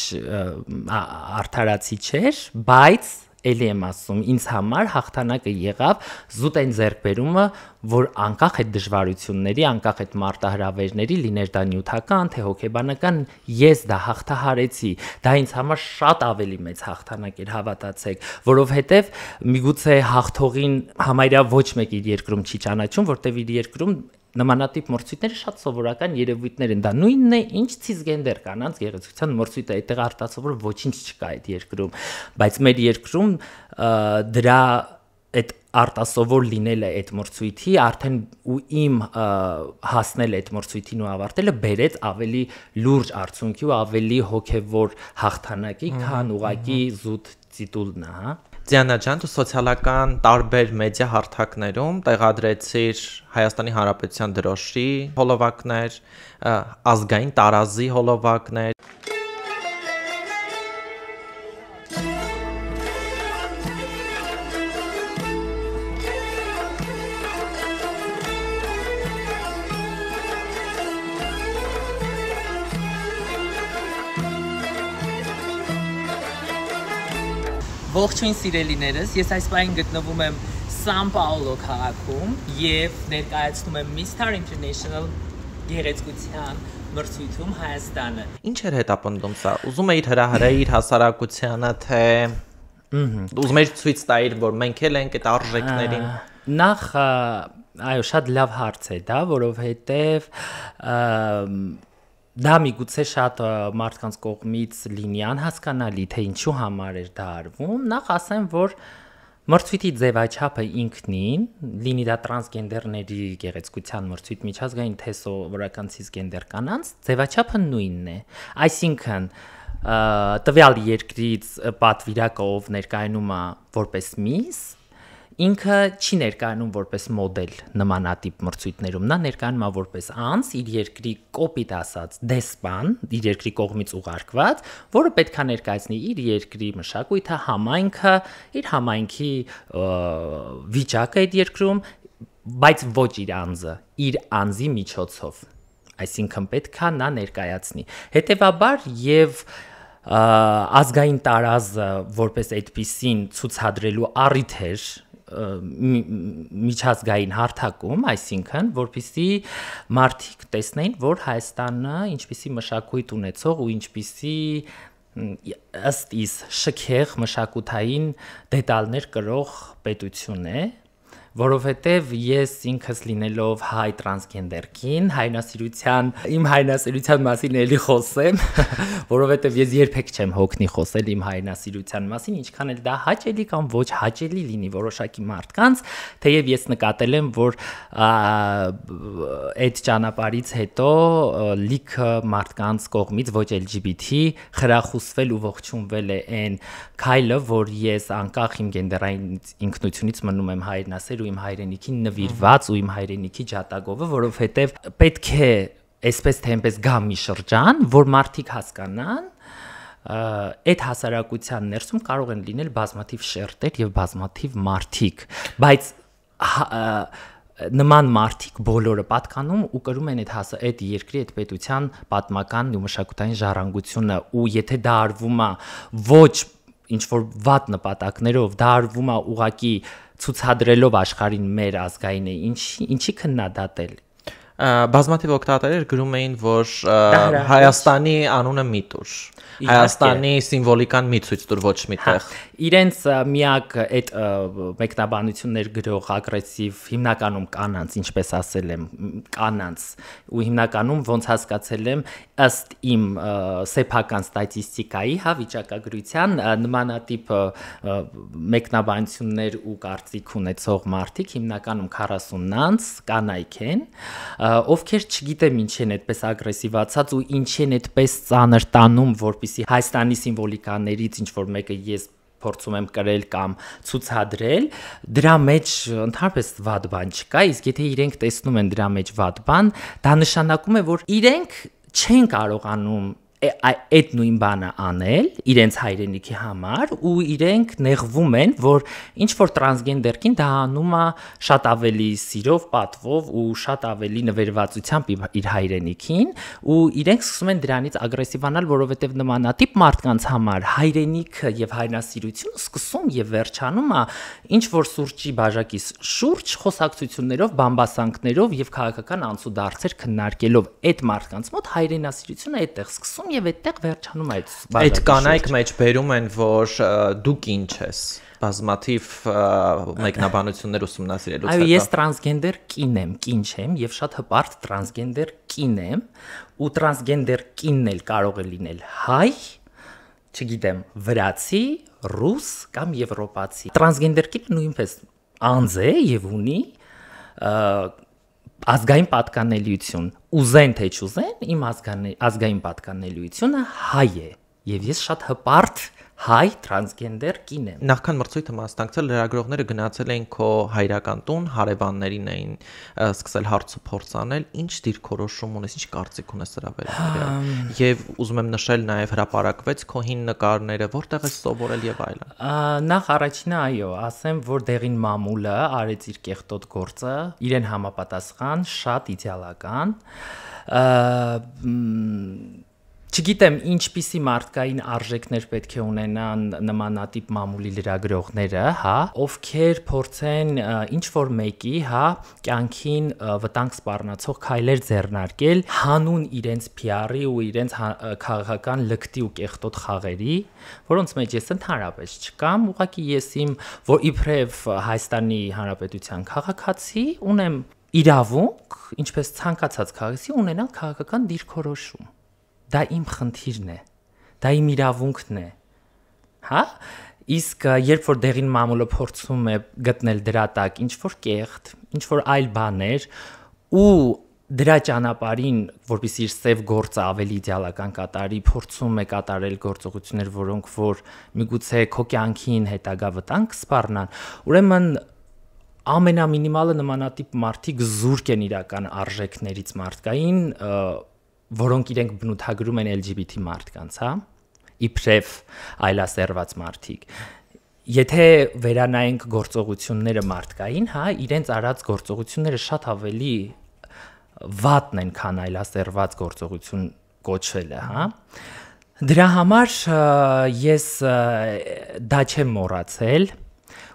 արդարացի չէր, բայց էլի եմ ասում, ինձ համար հաղթանակը եղավ զուտ այն ձեռքբերումը, որ անկախ այդ դժվարությունների, անկախ այդ մարտահրավերների, լիներ դա նյութական, թե հոգեբանական, ես դա հաղթահարեցի, դա ինձ համար շատ ավելի մեծ հաղթանակ էր, հավատացեք, որովհետև միգուցե հաղթողին համարյա ոչ մեկ իր երկրում չի ճանաչում, որտեղ իր երկրում նմանատիպ մրցույթները շատ սովորական երևույթներ են, դա նույնն է, ինչ ցիսգենդեր կանանց գեղեցկության մրցույթը, այդտեղ արտացող որ ոչինչ չկա այդ երկրում, բայց մեր երկրում դրա այդ արտասովոր լինելը այդ մրցույթի արդեն ու իմ հասնել այդ մրցույթին ու ավարտելը բերեց ավելի լուրջ արդյունքի ու ավելի հոգևոր հաղթանակի, քան ուղղակի զուտ տիտուլն է, հա։ Դիանա ջան, դու սոցիալական տարբեր մեդիա հարթակներում տեղադրեցիր Հայաստանի Հանրապետության դրոշի հոլովակներ, ազգային տարազի հոլովակներ։ Ողջույն սիրելիներս, ես այս պահին գտնվում եմ Սան Պաուլո քաղաքում եւ ներկայացնում եմ Mr. International գեղեցկության մրցույթում Հայաստանը։ Ինչ էր հետապնդում սա։ Ուզում էիր հրահրել իր հասարակությանը, թե ուզում էիր ցույց տալ, որ մենք էլ ենք այդ արժեքներին։ Նախ, այո, շատ լավ հարց է դա, որովհետեւ դա միգուցե շատ մարդկանց կողմից լինի անհասկանալի, թե ինչու համար էր դա արվում։ Նախ ասեմ, որ մրցույթի ձևաչափը ինքնին, լինի դա տրանսգենդերների գեղեցկության մրցույթ, միջազգային թե սովորական ցիսգենդեր կանանց, ձևաչափը նույնն է։ Այսինքն, տվյալ երկրից պատվիրակը, ով ներկայանում է որպես միս, ինքը չի ներկայանում որպես մոդել նմանատիպ մրցույթներում, նա ներկայանում է որպես անձ, իր երկրի կոպիտ ասած դեսպան, իր երկրի կողմից ուղարկված, որը պետք է ներկայացնի իր երկրի մշակույթը, համայնքը, իր համայնքի վիճակը այդ երկրում, բայց ոչ իր անձը, իր անձի միջոցով, այսինքն պետք է նա ներկայացնի։ Հետևաբար եւ ազգային տարազը որպես այդպիսին ցուցադրելու առիթ էր միջազգային հարթակում, այսինքն, որպեսզի մարդիկ տեսնեին, որ Հայաստանը ինչպիսի մշակույթ ունեցող ու ինչպիսի ըստ իս շքեղ մշակութային դետալներ կրող պետություն է, որովհետև ես ինքս լինելով հայ տրանսգենդեր կին, իմ հայրենասիրության մասին էլի խոսեմ, որովհետև ես երբեք չեմ հոգնի խոսել իմ հայրենասիրության մասին, ինչքան էլ դա հաճելի կամ ոչ հաճելի լինի որոշակի մարդկանց, թեև ես նկատել եմ, որ այդ ճանապարհից հետո լիքը մարդկանց կողմից ոչ LGBT խրախուսվել ու ողջունվել է այն քայլը, որ ես անկախ իմ գենդերային ինքնությունից մնում եմ հայրենասեր ու իմ հայրենիքին նվիրված ու իմ հայրենիքի ջատագովը, որովհետև պետք է այսպես թե այնպես գա մի շրջան, որ մարդիկ հասկանան, այդ հասարակության ներսում կարող են լինել բազմաթիվ շերտեր եւ բազմաթիվ մարդիկ, բայց նման մարդիկ բոլորը պատկանում ու կրում են այդ երկրի այդ պետության պատմական ու մշակութային ժառանգությունը ու եթե դա արվում է ոչ ինչ որ վատ նպատակներով, դա արվում է ուղղակի ցուցադրելով աշխարհին մեր ազգային է, ինչի քննադատել։ Բազմաթիվ օգտատերեր գրում էին, որ Հայաստանի անունը մի տուր, Հայաստանի սիմվոլիկան մի ցույց տուր, ոչ մի տեղ։ Իրենց միակ այդ մեկնաբանություններ գրող ագրեսիվ հիմնականում կանանց, ինչպես ասել եմ, կանանց ու հիմնականում ոնց հասկացել եմ ըստ իմ սեփական ստատիստիկայի, վիճակագրության նմանատիպ մեկնաբանություններ ու կարծիք ունեցող մարդիկ հիմնականում 40-նանց կանայք են, ովքեր չգիտեմ ինչ են այդպես ագրեսիվացած ու ինչ են այդպես ծանր տանում, որպեսզի Հայաստանի սիմվոլիկաներից ինչ որ մեկը ես փորձում եմ կրել կամ ցուցադրել, դրա մեջ ընդհանրապես վատ բան չկա, իսկ եթե իրենք տեսնում են դրա մեջ վատ բան, դա նշանակում է, որ իրենք չեն կարողանում այդ նույն բանը անել իրենց հայրենիքի համար ու իրենք նեղվում են, որ ինչ որ տրանսգենդերքին դա անում է շատ ավելի սիրով, պատվով ու շատ ավելի նվիրվածությամբ իր հայրենիքին ու իրենք սկսում են դրանից ագրեսիվանալ, որովհետև նմանատիպ մարդկանց համար հայրենիքը եւ հայրենասիրությունը սկսում եւ վերջանում է ինչ որ սուրճի բաժակի շուրջ խոսակցություններով, բամբասանքներով եւ քաղաքական անցուդարձեր քննարկելով այդ մարդկանց մոտ հայրենասիրությունը այդտեղ սկսում եւ այդտեղ վերջանում այդ բաժակը։ Այդ կանայք մեջ բերում են, որ դուք ինչ ես, բազմաթիվ մեկնաբանություններ ուսումնասիրելուց հետո։ Այո, ես տրանսգենդեր կին եմ, կին չեմ եւ շատ հպարտ տրանսգենդեր կին եմ ու տրանսգենդեր կինն էլ կարող է լինել հայ, չգիտեմ, վրացի, ռուս կամ եվրոպացի։ Տրանսգենդեր կինը նույնպես անձ է եւ ունի ազգային պատկանելիություն, ուզեն թե չուզեն, իմ ազգային պատկանելիությունը հայ է, եւ ես շատ հպարտ հայ տրանսգենդեր կին եմ։ Նախքան մրցույթը մասնակցել լրագրողները գնացել էին քո հայրական տուն, հարևաններին էին սկսել հարց ու փորձ անել, ինչ դիրքորոշում ունես, ինչ կարծիք ունես դրա վերաբերյալ։ Եվ ուզում եմ նշել նաև հրապարակվեց քո հին նկարները, որտեղ ես սովորել եւ այլն։ Նախ առաջինը այո, ասեմ, որ դեղին մամուլը արեց իր կեղտոտ գործը, իրեն համապատասխան, շատ իդեալական։ Չգիտեմ ինչպիսի մարդկային արժեքներ պետք է ունենան նմանատիպ մամուլի լրագրողները, հա, ովքեր փորձեն ինչ որ մեկի, հա, կյանքին վտանգ սպառնացող քայլեր ձեռնարկել հանուն իրենց PR-ի ու իրենց քաղաքական լկտի ու կեղտոտ խաղերի, որոնց մեջ ես ընդհանրապես չկամ, ուղղակի ես իմ որ իբրև Հայաստանի Հանրապետության քաղաքացի ունեմ իրավունք, ինչպես ցանկացած քաղաքացի ունենալ քաղաքական դիրքորոշում։ Դա իմ խնդիրն է, դա իմ իրավունքն է, հա, իսկ երբ որ դեղին մամուլը փորձում է գտնել դրա տակ ինչ-որ կեղտ, ինչ-որ այլ բաներ ու դրա ճանապարհին, որպեսզի իր սև գործը ավելի իդեալական կատարի, փորձում է կատարել գործողություններ, որոնք որ միգուցե քո կյանքին հետագա վտանգ կսպառնան, ուրեմն ամենամինիմալը նմանատիպ մարդիկ զուրկ են իրական արժեքներից մարդկային, որոնք իրենք բնութագրում են LGBT մարդկանց, հա, իբրև այլասերված մարդիկ։ Եթե վերանայենք գործողությունները մարդկային, հա, իրենց արած գործողությունները շատ ավելի վատն են, քան այլասերված գործողություն կոչվելը, հա։ Դրա համար ես դա չեմ մոռացել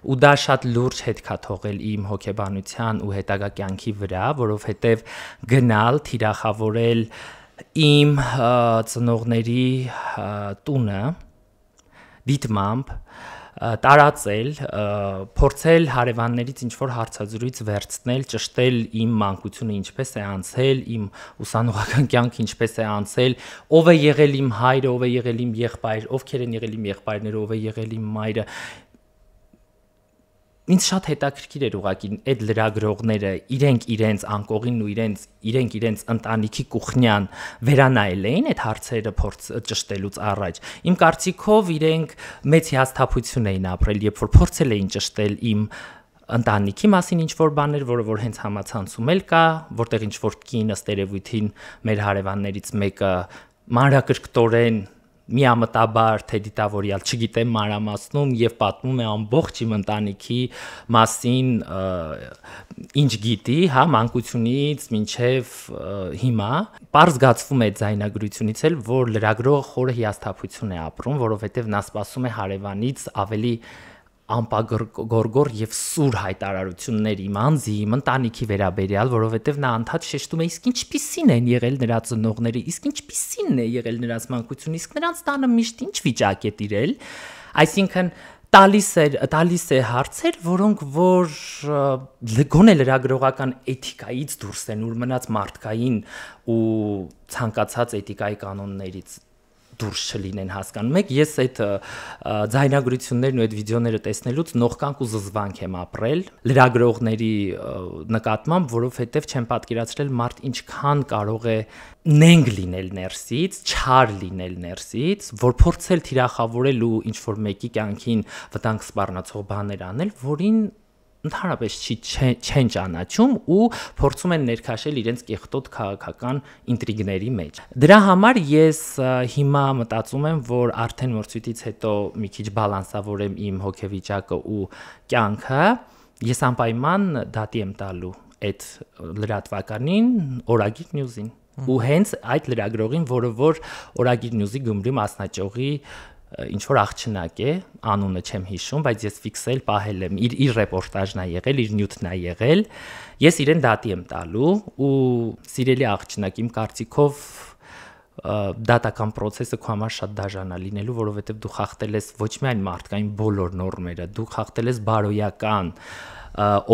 ու դա շատ լուրջ հետք է թողել իմ հոգեբանության ու հետագա կյանքի վրա, որովհետև գնալ, թիրախավորել իմ ծնողների տունը դիտմամբ տարածել, փորձել հարևաններից ինչ-որ հարցազրույց վերցնել, ճշտել իմ մանկությունը ինչպես է անցել, իմ ուսանողական կյանքը ինչպես է անցել, ով է եղել իմ հայրը, ով է եղել իմ եղբայրը, ովքեր են եղել իմ եղբայրները, ով է եղել իմ մայրը։ Ինձ շատ հետաքրքիր էր ուղղակի այդ լրագրողները իրենք իրենց անկողին ու իրենց ընտանիքի կուխնյան վերանայել էին այդ հարցերը ճշտելուց առաջ։ Իմ կարծիքով իրենք մեծ հիասթափություն էին ապրել, երբ որ փորձել էին ճշտել իմ ընտանիքի մասին ինչ-որ բաներ, որը որ հենց համացանցում էլ կա, որտեղ ինչ-որ կին ըստ երևույթին մեր հարևաններից մեկը մանրակրկտորեն միամտաբար թե դիտավորյալ չգիտեմ մանրամասնում եւ պատմում է ամբողջ իմ ընտանիքի մասին ինչ գիտի, հա, մանկությունից մինչեւ հիմա, པարզ զգացվում է ձայնագրությունից էլ, որ լրագրողը խորը հիասթափություն է ապրում, որովհետեւ նա սպասում է հարևանից ավելի ամպագորգոր եւ սուր հայտարարություններ իմ անձի, իմ ընտանիքի վերաբերյալ, որովհետեւ նա անդադ շեշտում է իսկ ինչպիսին են եղել նրա ծնողները, իսկ ինչպիսին է եղել նրանց մանկությունը, իսկ նրանց տանը միշտ ինչ վիճակ է տիրել, այսինքն տալիս է հարցեր, որոնք որ գոնե լրագրողական էթիկայից դուրս են, ուր մնաց մարդկային ու ցանկացած էթիկայի կանոններից դուրս չլինեն հասկանում եք, ես այդ ձայնագրություններն ու այդ վիդեոները տեսնելուց նողկանք ու զզվանք եմ ապրել լրագրողների նկատմամբ, որովհետև չեմ պատկերացրել մարդ ինչքան կարող է նենգ լինել ներսից, չար լինել ներսից, որ փորձել թիրախավորել ու ինչ-որ մեկի կյանքին վտանգ սպառնացող բաներ անել, որին ընդհանրապես չեն ճանաչում ու փորձում են ներքաշել իրենց կեղտոտ քաղաքական ինտրիգների մեջ։ Դրա համար ես հիմա մտածում եմ, որ արդեն մրցույթից հետո մի քիչ բալանսավորեմ իմ հոգեվիճակը ու կյանքը, ես անպայման դատի եմ տալու այդ լրատվականին Օրագիր Նյուզին ու հենց այդ լրագրողին, որը որ Օրագիր Նյուզի Գյումրի մասնաճյուղի ինչ որ աղջնակ է, անունը չեմ հիշում, բայց ես ֆիքսել պահել եմ, իր ռեպորտաժն է եղել, իր նյութն է եղել, ես իրեն դատի եմ տալու ու սիրելի աղջնակ, իմ կարծիքով դատական process-ը քո համար շատ դաժան է լինելու, որովհետև դու խախտել ես ոչ միայն մարդկային բոլոր նորմերը, դու խախտել ես բարոյական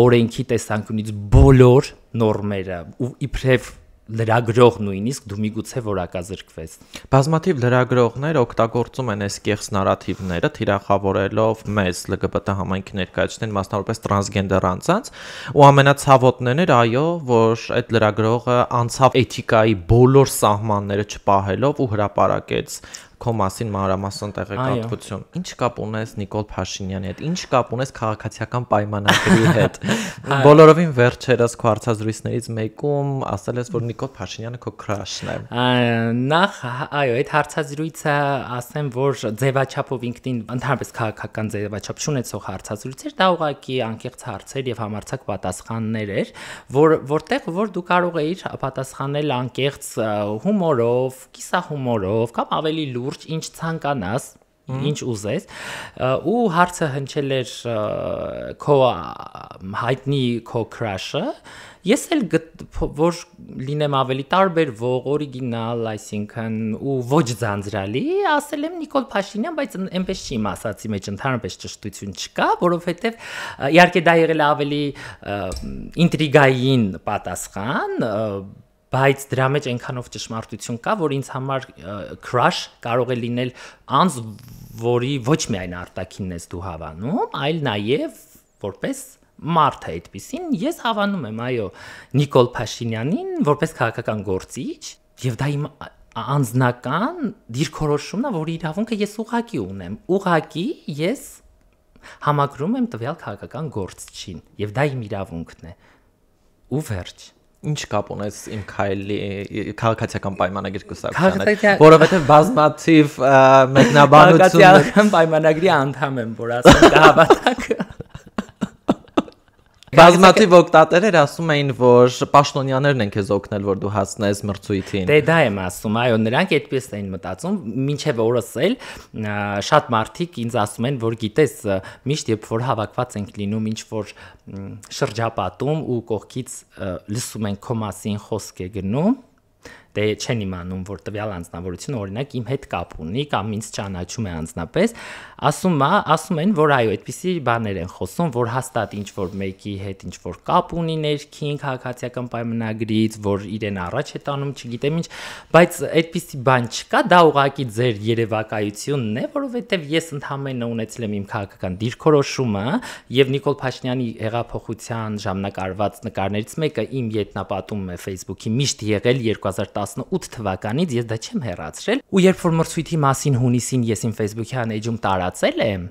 օրենքի տեսանկյունից բոլոր նորմերը ու իբրև լրագրող նույնիսկ դու միգուցե որակազրկվես։ Բազմաթիվ լրագրողներ օգտագործում են այս կեղծ նարատիվները, թիրախավորելով մեզ LGBT համայնքի ներկայացուցիչներին, մասնավորապես տրանսգենդեր անձանց, ու ամենացավոտներն էր, այո, որ այդ լրագրողը անցավ էթիկայի բոլոր սահմանները չպահելով ու հրապարակեց քո մասին մանրամասն տեղեկատվություն։ Ինչ կապ ունես Նիկոլ Փաշինյանի հետ, ինչ կապ ունես քաղաքացիական պայմանագրի հետ։ Բոլորովին վերջերս քո հարցազրույցներից մեկում ասել ես, որ Նիկոլ Փաշինյանը քո քրաշն է։ Նախ, այո, այդ հարցազրույցը ասեմ, որ ձևաչափով ինքնին ընդհանրապես քաղաքական ձևաչափ չունեցող հարցազրույց էր, դա ուղղակի անկեղծ հարցեր եւ համարձակ պատասխաններ էր, որտեղ որ դու կարող էիր պատասխանել անկեղծ հումորով, կիսահումորով կամ ավելի լուրջ, ինչ ցանկանաս, ինչ ուզես, ու հարցը հնչել էր քո հայտնի քո crush-ը, ես էլ որ լինեմ ավելի տարբերվող, օրիգինալ, այսինքն ու ոչ ձանձրալի, ասել եմ Նիկոլ Փաշինյան, բայց այնպես չի իմ ասացի մեջ ընդհանրապես ճշտություն չկա, որովհետև իհարկե դա եղել է ավելի ինտրիգային պատասխան, բայց դրա մեջ այնքանով ճշմարտություն կա, որ ինձ համար crush կարող է լինել անձ, որի ոչ միայն արտաքինն ես դու հավանում, այլ նաև որպես մարդ է այդպեսին, ես հավանում եմ, այո, Նիկոլ Փաշինյանին որպես քաղաքական գործիչ, եւ դա իմ անձնական դիրքորոշումն է, որ իրավունքը ես ուղղակի ունեմ, ուղղակի ես համակրում եմ տվյալ քաղաքական գործչին, եւ դա իմ իրավունքն է։ Ու վերջ։ Ինչ կապ ունես իմ քայլի քաղաքացիական պայմանագրի կուսակցության հետ, որովհետև բազմաթիվ մեկնաբանություն քաղաքացիական պայմանագրի անդամ եմ, որ ասեմ կհավատաք։ Բազմաթիվ օգտատերեր ասում էին, որ պաշտոնյաներն են քեզ օգնել, որ դու հասնես մրցույթին։ Դե դա եմ ասում, այո, նրանք այդպես էին մտածում, մինչև օրս էլ շատ մարդիկ ինձ ասում են, որ գիտես, միշտ երբ որ հավաքված ենք լինում ինչ որ շրջապատում ու կողքից լսում ենք քո մասին խոսք է գնում, դե չեն իմանում, որ տվյալ անձնավորությունը օրինակ իմ հետ կապ ունի կամ ինձ ճանաչում է անձնապես, ասում են, որ այո, այդպիսի բաներ են խոսում, որ հաստատ ինչ որ մեկի հետ ինչ որ կապ ունի ներքին քաղաքացիական պայմանագրից, որ իրեն առաջ է տանում, չգիտեմ ինչ, բայց այդպիսի բան չկա, դա ուղղակի ձեր երևակայությունն է, որովհետև ես ընդհանրապես ունեցել եմ իմ քաղաքական դիրքորոշումը եւ Նիկոլ Փաշինյանի հեղափոխության ժամանակ արված նկարներից մեկը իմ ետնապատում է Facebook-ի միշտ եղել 2018 թվականից, ես դա չեմ հեռացրել, ու երբ որ մրցույթի մասին հունիսին ես իմ Facebook-յան էջում տարածել եմ,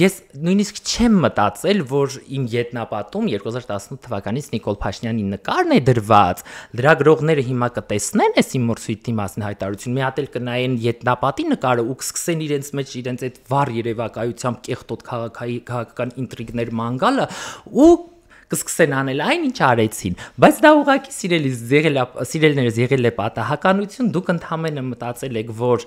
ես նույնիսկ չեմ մտածել, որ իմ ետնապատում 2018 թվականից Նիկոլ Փաշինյանի նկարն է դրված, լրագրողները հիմա կտեսնեն այս իմ մրցույթի մասին հայտարարություն, մի հատ էլ կնայեն ետնապատի նկարը ու կսկսեն իրենց մեջ իրենց այդ վառ երևակայությամբ կեղտոտ քաղաքական ինտրիգներ ման գալը ու կսկսեն անել այն ինչ արեցին, բայց դա ուղղակի սիրելիներս եղել է պատահականություն, դուք ընդհանրապես մտածել եք, որ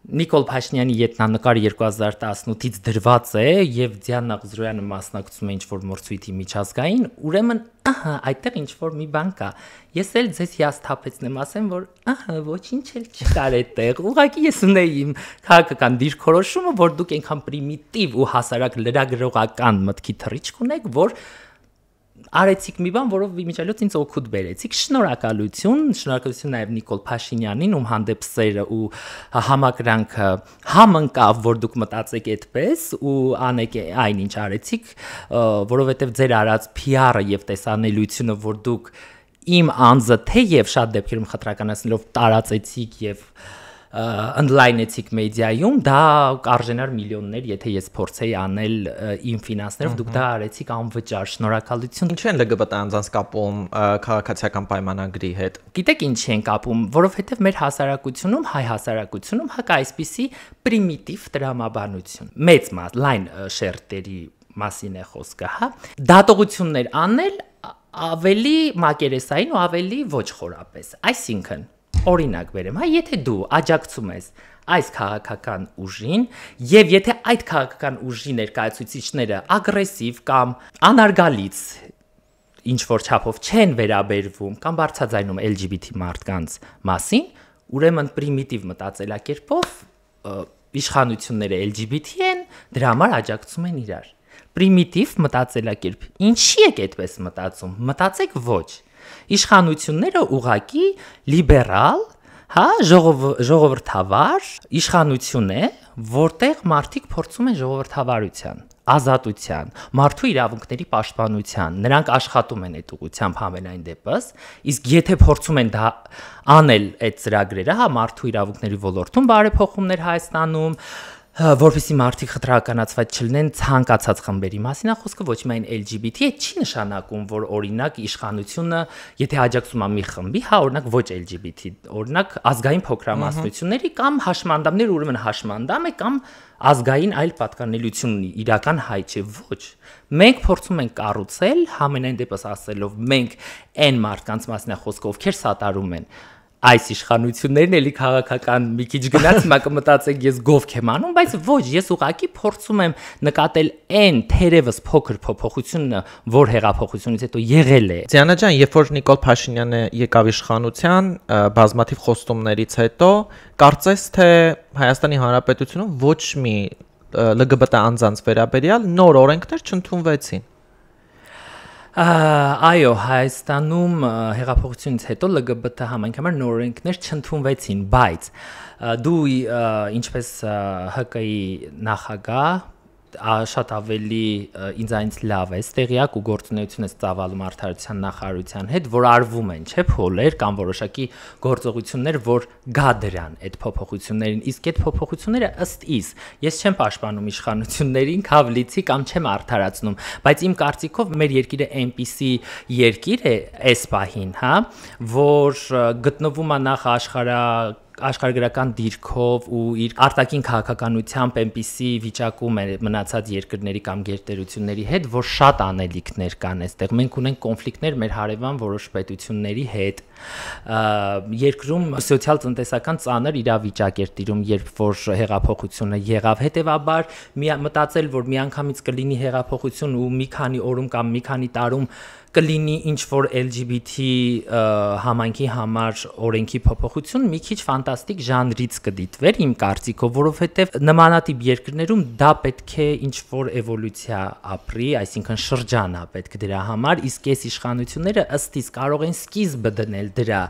Նիկոլ Փաշինյանի ետնանկարը 2018-ից դրված է եւ Դիանա Ղզրոյանը մասնակցում է ինչ-որ մրցույթի միջազգային, ուրեմն, այդտեղ ինչ-որ մի բան կա։ Ես էլ ձեզ հիասթափեցնեմ, ասեմ, որ ոչինչ էլ չկար այդտեղ։ Ուղղակի ես ունեի իմ քաղաքական դիրքորոշումը, որ դուք այնքան պրիմիտիվ ու հասարակ լրագրողական մտքի թռիչք ունեք, որ արեցիք մի բան, որով իմիջիայլոց ինձ օգուտ բերեցիք։ Շնորհակալություն նաև Նիկոլ Փաշինյանին, ում հանդեպ սերը ու համակրանքը համընկավ, որ դուք մտածեք այդպես ու անեք այն ինչ արեցիք, որովհետև ձեր արած PR-ը եւ տեսանելիությունը, որ դուք իմ անձը թեև շատ դեպքերում խտրականացնելով տարածեցիք եւ ընդլայնեցիք մեդիայում, դա կարժենար միլիոններ, եթե ես փորձեի անել իմ ֆինանսներով, դուք դա արեցիք անվճար, շնորհակալություն։ Ինչ են LGBT անձանց կապում քաղաքացիական պայմանագրի հետ։ Գիտեք ինչ են կապում, որովհետև մեր հասարակությունում, հայ հասարակությունում հակա այսպիսի պրիմիտիվ տրամաբանություն։ Մեծ լայն շերտերի մասին է խոսքը, հա։ Դատողություններ անել ավելի մակերեսային ու ավելի ոչ խորապես։ Այսինքն օրինակ բերեմ, հա, եթե դու աջակցում ես այս քաղաքական ուժին եւ եթե այդ քաղաքական ուժի ներկայացուցիչները ագրեսիվ կամ անարգալից ինչ որ չափով չեն վերաբերվում կամ բարձրաձայնում LGBT մարդկանց մասին, ուրեմն պրիմիտիվ մտածելակերպով իշխանությունները LGBT են, դրա համար աջակցում են իրար։ Պրիմիտիվ մտածելակերպ։ Ինչի եք այդպես մտածում։ Մտածեք ոչ։ Իշխանությունները ուղղակի լիբերալ, հա, ժողովրդավար իշխանություն է, որտեղ մարդիկ փորձում են ժողովրդավարության։ ազատության, մարդու իրավունքների պաշտպանության, նրանք աշխատում են այդ ուղղությամբ համենայն դեպս, իսկ եթե փորձում են դա անել այդ ծրագրերը, հա, մարդու իրավունքների ոլորտում բարեփոխումներ Հայաստանում, որովհետեւ մարդիկ խտրականացված չլինեն ցանկացած խմբերի մասին, խոսքը ոչ միայն LGBT, չի նշանակում, որ օրինակ իշխանությունը, եթե աջակցում է մի խմբի, հա, օրինակ ոչ LGBT, օրինակ ազգային փոքրամասնությունների կամ հաշմանդամներ, ուրեմն հաշմանդամ է կամ ազգային այլ պատկանելություն ունի, իրական հայ չէ, ոչ։ Մենք փորձում ենք կառուցել, համենայն դեպս ասելով, մենք այն մարդկանց մասին խոսքը, ովքեր սատարում են այս իշխանություններն էլի քաղաքական մի քիչ գնաց, հիմա կմտածեք ես գովք եմ անում, բայց ոչ, ես ուղղակի փորձում եմ նկատել այն թերևս փոքր փոփոխությունը, որ հեղափոխությունից հետո եղել է։ Դիանա ջան, երբ որ Նիկոլ Փաշինյանը եկավ իշխանության, բազմաթիվ խոստումներից հետո, կարծես թե Հայաստանի Հանրապետությունում ոչ մի LGBT անձանց վերաբերյալ նոր օրենքներ չընդունվեցին։ Այո, Հայաստանում հեղափոխությունից հետո LGBT համայնքի համար նոր օրենքներ չընդունվեցին, բայց դու ինչպես ՀԿ-ի նախագահ շատ ավելի ինձանից լավ է, տեղյակ ու գործունեություն է ծավալում արդարության նախարարության հետ, որ արվում են, չէ՞, փոլեր կամ որոշակի գործողություններ, որ գա դրան այդ փոփոխություններին, իսկ այդ փոփոխությունները ըստ իս, ես չեմ պաշտպանում իշխանություններին, քավլիցի կամ չեմ արդարացնում, բայց իմ կարծիքով մեր երկիրը այնպիսի երկիր է այս պահին, հա, որ գտնվում է նախ աշխարհագրական դիրքով ու իր արտաքին քաղաքականությամբ այնպիսի վիճակում է մնացած երկրների կամ գերտերությունների հետ, որ շատ անելիքներ կան այստեղ։ Մենք ունենք կոնֆլիկտներ մեր հարևան որոշ պետությունների հետ։ Երկրում սոցիալ-տնտեսական ծանր իրավիճակ էր տիրում, երբ որ հեղափոխությունը եղավ, հետևաբար մտածել, որ միանգամից կլինի հեղափոխություն ու մի քանի օրում կամ մի քանի տարում կլինի ինչ որ LGBT համայնքի համար օրենքի փոփոխություն մի քիչ ֆանտաստիկ ժանրից կդիտվեր իմ կարծիքով, որովհետև նմանատիպ երկրներում դա պետք է ինչ որ էվոլյուցիա ապրի, այսինքն շրջան է պետք դրա համար, իսկ այս իշխանությունները ըստ իս կարող են սկիզբը դնել դրա,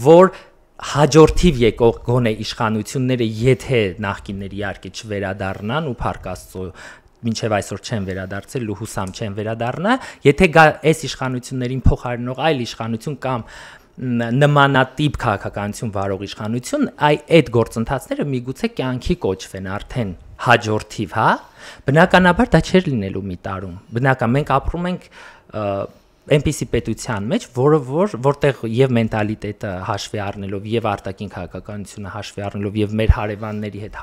որ հաջորդիվ եկող գոնե իշխանությունները, եթե նախկինների իհարկե չվերադառնան ու փառք Աստծո մինչև այսօր չեն վերադարձել ու հուսամ չեն վերադառնա, եթե գա այս իշխանություններին փոխարինող այլ իշխանություն կամ նմանատիպ քաղաքականություն վարող իշխանություն, այդ գործընթացները միգուցե կյանքի կոչվեն արդեն հաջորդիվ, հա, բնականաբար դա չէր լինելու մի տարում, բնական մենք ապրում ենք այնպիսի պետության մեջ, որտեղ եւ մենտալիտետը հաշվի առնելով եւ արտաքին քաղաքականությունը հաշվի առնելով եւ մեր հարևանների հետ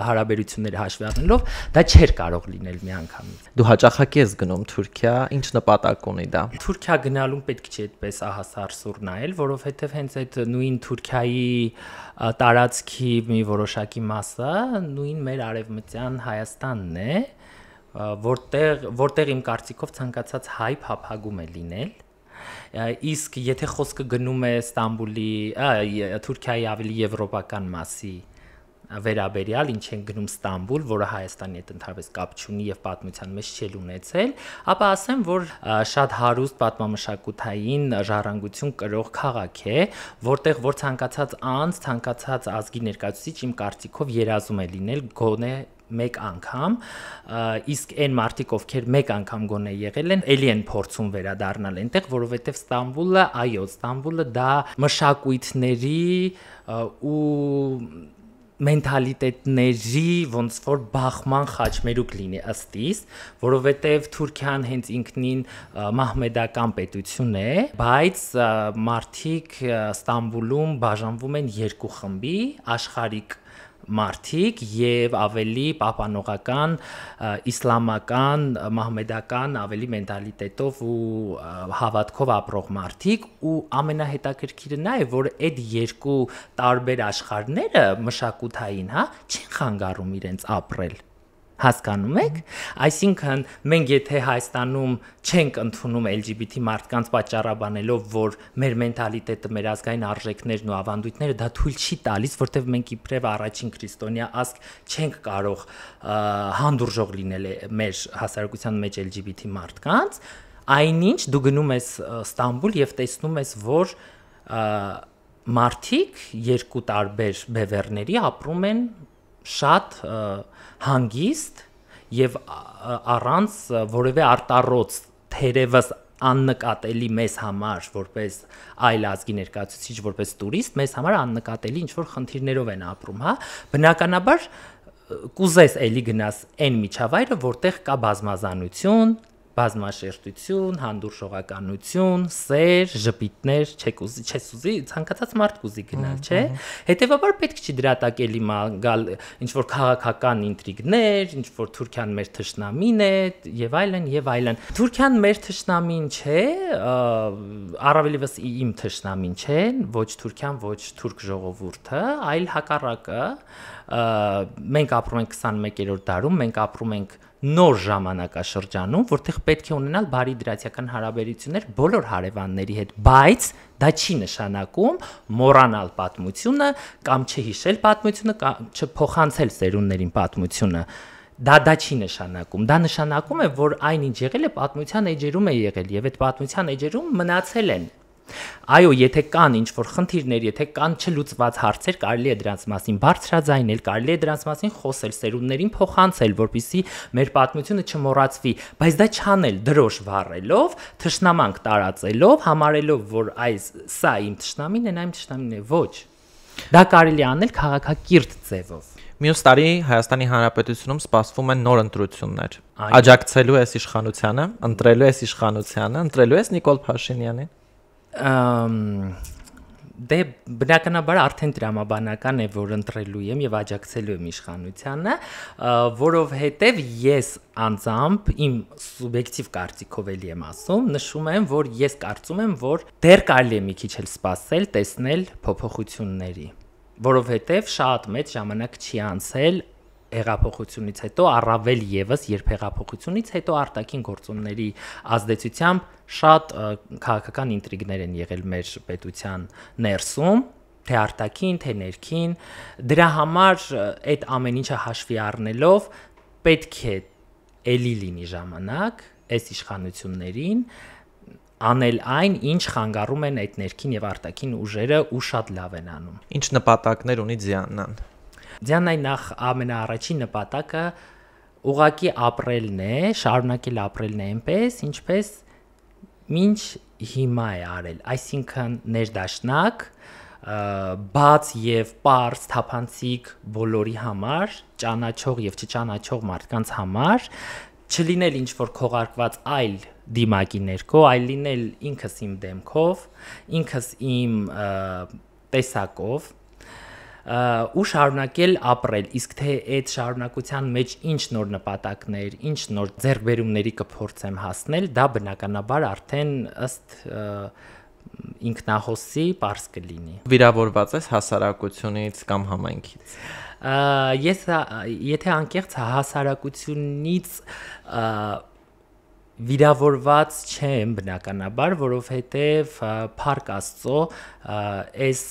հարաբերությունները հաշվի առնելով դա չէր կարող լինել միանգամից։ Դու հաճախակի ես գնում Թուրքիա, ինչ նպատակ ունի դա։ Թուրքիա գնալուն պետք չէ այդպես ահասարսուր նայել, որովհետեւ հենց այդ նույն Թուրքիայի տարածքի մի որոշակի մասը նույն մեր արևմտյան Հայաստանն է, որտեղ իմ կարծիքով ցանկացած հայ փափագում է լինել, իսկ եթե խոսքը գնում է Ստամբուլի, Թուրքիայի ավելի եվրոպական մասի վերաբերյալ, ինչ են գնում Ստամբուլ, որը Հայաստանի հետ ընդհանրապես կապ չունի եւ պատմության մեջ չի ունեցել, ապա ասեմ, որ շատ հարուստ պատմամշակութային ժառանգություն կրող քաղաք է, որտեղ որ ցանկացած անձ, ցանկացած ազգի ներկայացուցիչ իմ կարծիքով երազում է լինել գոնե մեկ անգամ, իսկ այն մարդիկ, ովքեր մեկ անգամ գոնե եղել են, էլի են փորձում վերադառնալ այնտեղ, որովհետև Ստամբուլը, այո, Ստամբուլը դա մշակույթների ու մենթալիտետների ոնց որ բախման խաչմերուկ լինի ըստ իս, որովհետև Թուրքիան հենց ինքնին մահմեդական պետություն է, բայց մարդիկ Ստամբուլում բաժանվում են երկու խմբի, աշխարհիկ մարդիկ եւ ավելի պապանողական, իսլամական, մահմեդական, ավելի մենտալիտետով ու հավատքով ապրող մարդիկ ու ամենահետաքրքիրը նա է, որ այդ երկու տարբեր աշխարհները մշակութային, հա, չեն խանգարում իրենց ապրել։ Հասկանում եք, այսինքն մենք եթե Հայաստանում չենք ընդունում LGBT մարդկանց պատճառաբանելով, որ մեր մենթալիտետը, մեր ազգային արժեքներն ու ավանդույթները դա թույլ չի տալիս, որտեղ մենք իբրև առաջին քրիստոնյա ազգ չենք կարող հանդուրժող լինել մեր հասարակության մեջ LGBT մարդկանց, այնինչ դու գնում ես Ստամբուլ եւ տեսնում ես, որ մարդիկ երկու տարբեր բևեռների ապրում են շատ հանգիստ եւ առանց որևէ արտառոց թերևս աննկատելի մեզ համար որպես այլ ազգի ներկայացուցիչ որպես տուրիստ մեզ համար աննկատելի ինչ որ խնդիրներով են ապրում, հա, բնականաբար կուզես էլի գնաս այն միջավայրը, որտեղ կա բազմազանություն, բազմաշերտություն, հանդուրժողականություն, սեր, ժպիտներ, չես ուզի, ցանկացած մարդ կուզի գնալ, չէ՞։ Հետևաբար պետք չի դրա տակ էլի գալ ինչ որ քաղաքական ինտրիգներ, ինչ որ Թուրքիան մեր թշնամին է, եւ այլն եւ այլն։ Թուրքիան մեր թշնամին չէ, առավելևս իմ թշնամին չէ, ոչ Թուրքիան, ոչ թուրք ժողովուրդը, այլ հակառակը։ Մենք ապրում ենք 21-րդ դարում, մենք ապրում ենք նոր ժամանակաշրջանում, որտեղ պետք է ունենալ բարի դրացիական հարաբերություններ բոլոր հարևանների հետ, բայց դա չի նշանակում մոռանալ պատմությունը կամ չհիշել պատմությունը կամ չփոխանցել սերունդներին պատմությունը։ Դա չի նշանակում։ Դա նշանակում է, որ այնինչ եղել է պատմության էջերում է եղել եւ այդ պատմության էջերում մնացել են։ Այո, եթե կան ինչ-որ խնդիրներ, եթե կան չլուծված հարցեր, կարելի է դրանց մասին բարձրաձայնել, կարելի է դրանց մասին խոսել, սերունդներին փոխանցել, որպեսզի մեր պատմությունը չմոռացվի, բայց դա չանել դրոշ վառելով, թշնամանք տարածելով, համարելով, որ սա իմ թշնամին է, նա իմ թշնամին է, ոչ։ Դա կարելի է անել քաղաքակիրթ ձևով։ Մյուս տարի Հայաստանի Հանրապետությունում սպասվում են նոր ընտրություններ։ Աջակցելու ես իշխանությանը, ընտրելու ես իշխանությանը, ընտրելու ես Նիկոլ Փաշինյանին։ Դե բնականաբար արդեն տրամաբանական է, որ ընտրելու եմ եւ աջակցելու եմ իշխանությանը, որովհետեւ ես անձամբ իմ սուբյեկտիվ կարծիքով էլի եմ ասում, նշում եմ, որ ես կարծում եմ, որ դեռ կարելի է մի քիչ էլ սպասել, տեսնել փոփոխությունների, որովհետեւ շատ մեծ ժամանակ չի անցել հեղափոխությունից հետո, առավել եւս երբ հեղափոխությունից հետո արտաքին գործոնների ազդեցությամբ շատ քաղաքական ինտրիգներ են եղել մեր պետության ներսում, թե արտաքին, թե ներքին, դրա համար այդ ամեն ինչը հաշվի առնելով պետք է էլի լինի ժամանակ այս իշխանություններին անել այն, ինչ խանգարում են այդ ներքին եւ արտաքին ուժերը ու շատ լավ են անում։ Ինչ նպատակներ ունի Դիանան։ Դիանայի նախ ամենաառաջին նպատակը ուղղակի ապրելն է, շարունակել ապրելն է այնպես, ինչպես մինչ հիմա է արել, այսինքն ներդաշնակ, բաց եւ պարզ թափանցիկ բոլորի համար, ճանաչող եւ չճանաչող մարդկանց համար, չլինել ինչ որ քողարկված այլ դիմակի ներքո, այլ լինել ինքս իմ դեմքով, ինքս իմ տեսակով ու շարունակել ապրել, իսկ թե այդ շարունակության մեջ ինչ նոր նպատակներ, ինչ նոր ձեռքբերումների կփորձեմ հասնել, դա բնականաբար արդեն ըստ ինքնահոսի պարզ կլինի։ Վիրավորված ես հասարակությունից կամ համայնքից։ Ես եթե անկեղծ հասարակությունից վիրավորված չեմ բնականաբար, որովհետև Փառք Աստծո այս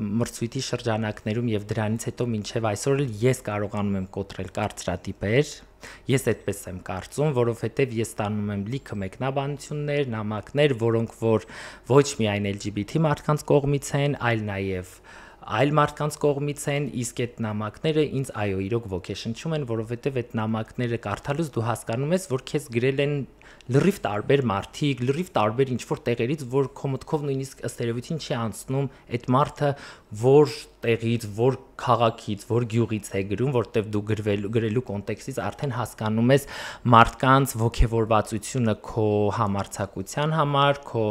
մրցույթի շրջանակներում եւ դրանից հետո մինչեւ այսօր ես կարողանում եմ կոտրել կարծրատիպեր, ես այդպես եմ կարծում, որովհետև ես ստանում եմ լիքը մեկնաբանություններ, նամակներ, որոնք որ ոչ միայն LGBT մարդկանց կողմից են, այլ նաեւ այլ մարդկանց կողմից են, իսկ այդ նամակները ինձ այո իրոք ոգեշնչում են, որովհետև այդ նամակները կարդալուց դու հասկանում ես, որ քեզ գրել են լրիվ տարբեր մարդիկ, լրիվ տարբեր ինչ-որ տեղերից, որ քո մտքով նույնիսկ ըստ երևույթին չի անցնում այդ մարդը որ տեղից, որ քաղաքից, որ գյուղից է գրում, որտեղ դու գրելու կոնտեքստից արդեն հասկանում ես մարդկանց ոգևորվածությունը քո համարձակության համար, քո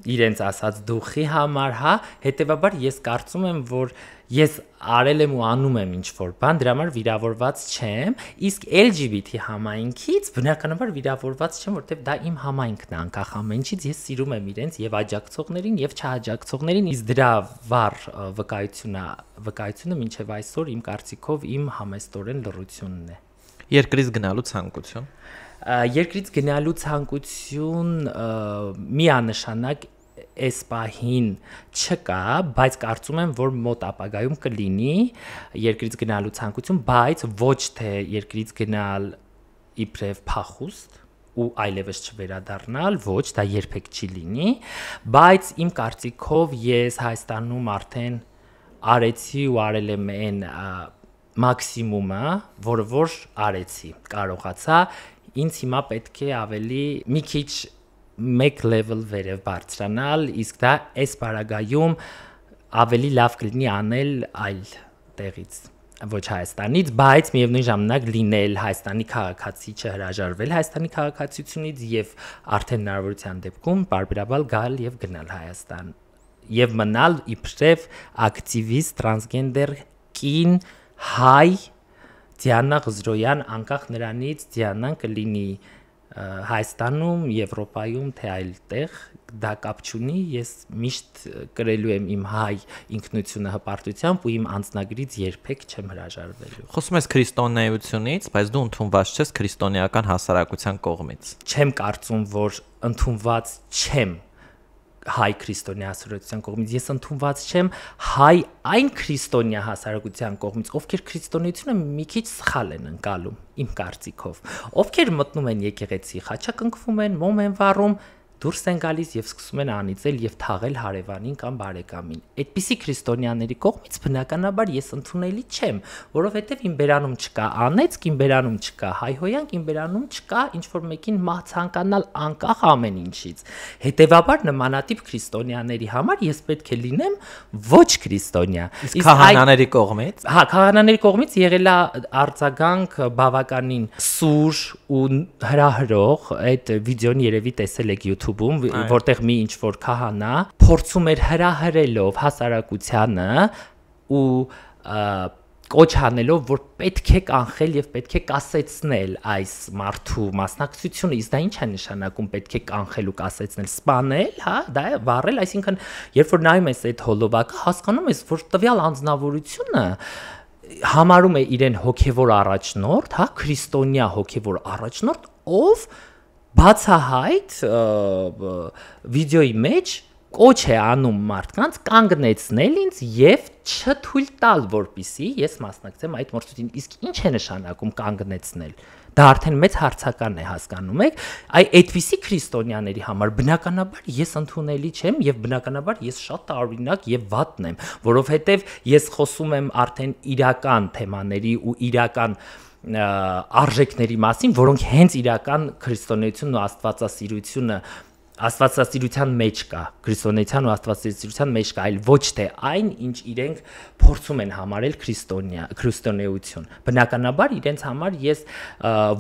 իրենց ասած դուխի համար, հա, հետեւաբար ես կարծում եմ, որ ես արել եմ ու անում եմ ինչ-որ բան, դրա համար վիրավորված չեմ, իսկ LGBT համայնքից բնականաբար վիրավորված չեմ, որտեվ դա իմ համայնքն է, անկախ ամեն ինչից ես սիրում եմ իրենց եւ աջակցողներին եւ չաջակցողներին, իսկ դրա վառ վկայությունը մինչեւ այսօր իմ կարծիքով իմ համեստորեն լռությունն է։ Երկրից գնալու ցանկություն։ Երկրից գնալու ցանկություն միանշանակ այս պահին չկա, բայց կարծում եմ, որ մոտ ապագայում կլինի երկրից գնալու ցանկություն, բայց ոչ թե երկրից գնալ իբրև փախուստ ու այլևս չվերադառնալ, ոչ, դա երբեք չի լինի, բայց իմ կարծիքով ես Հայաստանում արդեն արեցի ու արել եմ այն մաքսիմումը, որը որ արեցի, կարողացա, ինձ հիմա պետք է ավելի մի քիչ մեկ level վերև բարձրանալ, իսկ դա այս բարագայում ավելի լավ կլինի անել այլ տեղից, ոչ Հայաստանից, բայց միևնույն ժամանակ լինել Հայաստանի քաղաքացի, չհրաժարվել Հայաստանի քաղաքացիությունից եւ արդեն հնարավորության դեպքում բարբերաբար գալ եւ գնալ Հայաստան եւ մնալ իբրև ակտիվիստ տրանսգենդեր կին հայ Դիանա Ղզրոյան, անկախ նրանից Դիանան կլինի Հայաստանում, Եվրոպայում, թե այլ տեղ, դա կապ չունի, ես միշտ կրելու եմ իմ հայ ինքնությունը հպարտությամբ ու իմ անձնագրից երբեք չեմ հրաժարվելու։ Խոսում ես քրիստոնեությունից, բայց դու ընդունված չես քրիստոնեական հասարակության կողմից։ Չեմ կարծում, որ ընդունված չեմ հայ քրիստոնյա հասարակության կողմից, ես ընդունված չեմ հայ այն քրիստոնյա հասարակության կողմից, ովքեր քրիստոնեությունը մի քիչ սխալ են ընկալում, իմ կարծիքով, ովքեր մտնում են եկեղեցի, խաչակնքվում են, մոմ են վառում, դուրս են գալիս եւ սկսում են անիծել եւ թաղել հարևանին կամ բարեկամին։ Այդպիսի քրիստոնյաների կողմից բնականաբար ես ընդունելի չեմ, որովհետեւ իմ բերանում չկա անեծք, իմ բերանում չկա հայհոյանք, իմ բերանում չկա ինչ որ մեկին ցանկանալ անկախ ամեն ինչից։ Հետևաբար նմանատիպ քրիստոնյաների համար ես պետք է լինեմ ոչ քրիստոնյա։ Իսկ քահանաների կողմից։ Հա, քահանաների կողմից եղել է արձագանք բավականին սուր ու հրահրող, այդ վիդեոն երևի տեսել եք YouTube որտեղ մի ինչ որ քահանա փորձում էր հրահրելով հասարակությանը ու կոչ անելով որ պետք է կանխել եւ պետք է կասեցնել այս մարդու մասնակցությունը, իսկ դա ինչ է նշանակում պետք է կանխել ու կասեցնել, սպանել, հա, դա է վառել, այսինքն երբ որ նայում ես այդ հոլովակը, հասկանում ես, որ տվյալ անձնավորությունը համարում է իրեն հոգևոր առաջնորդ, հա, քրիստոնյա հոգևոր առաջնորդ, ով բացահայտ վիդեոյի մեջ կոչ է անում մարդկանց կանգնեցնել ինձ եւ չթույլ տալ որպիսի ես մասնակցեմ այդ մրցույթին, իսկ ինչ է նշանակում կանգնեցնել, դա արդեն մեծ հարցական է, հասկանում եք, այդպիսի քրիստոնյաների համար բնականաբար ես ընդունելի չեմ եւ բնականաբար ես շատ տարօրինակ եւ վատն եմ, որովհետեւ ես խոսում եմ արդեն իրական թեմաների ու իրական արժեքների մասին, որոնք հենց իրական քրիստոնեությունն ու աստվածասիրությունը աստվածասիրության մեջ կա, քրիստոնեության ու աստվածասիրության մեջ կա, այլ ոչ թե այն, ինչ իրենք փորձում են համարել քրիստոնեություն։ Բնականաբար իրենց համար ես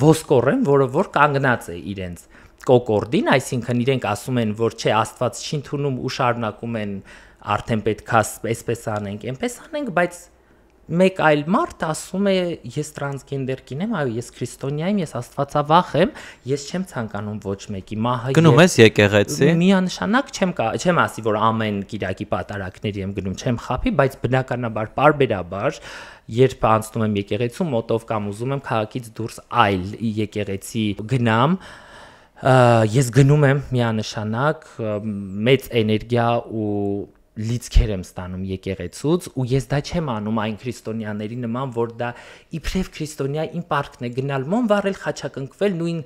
ոսկոր եմ, որը որ կանգնած է իրենց կոկորդին, այսինքն իրենք ասում են, որ չէ, Աստված չի ընդունում ու շարունակում են արդեն պետքա այսպես անենք, այնպես անենք, բայց մեկ այլ մարդ ասում է ես տրանսգենդեր կին եմ, այո, ես քրիստոնյա եմ, ես աստվածավախ եմ, ես չեմ ցանկանում ոչ մեկի մահը։ Գնում ես եկեղեցի։ Միանշանակ չեմ ասի, որ ամեն կիրակի պատարագների եմ գնում, չեմ խափի, բայց բնականաբար պարբերաբար երբ անցնում եմ եկեղեցու մոտով կամ ուզում եմ քաղաքից դուրս այլ եկեղեցի գնամ, ես գնում եմ միանշանակ մեծ էներգիա ու լիցքեր եմ ստանում եկեղեցուց ու ես դա չեմ անում այն քրիստոնյաների նման, որ դա իբրև քրիստոնյա իմ պարտքն է գնալ մոմ վառել, խաչակնքվել, նույն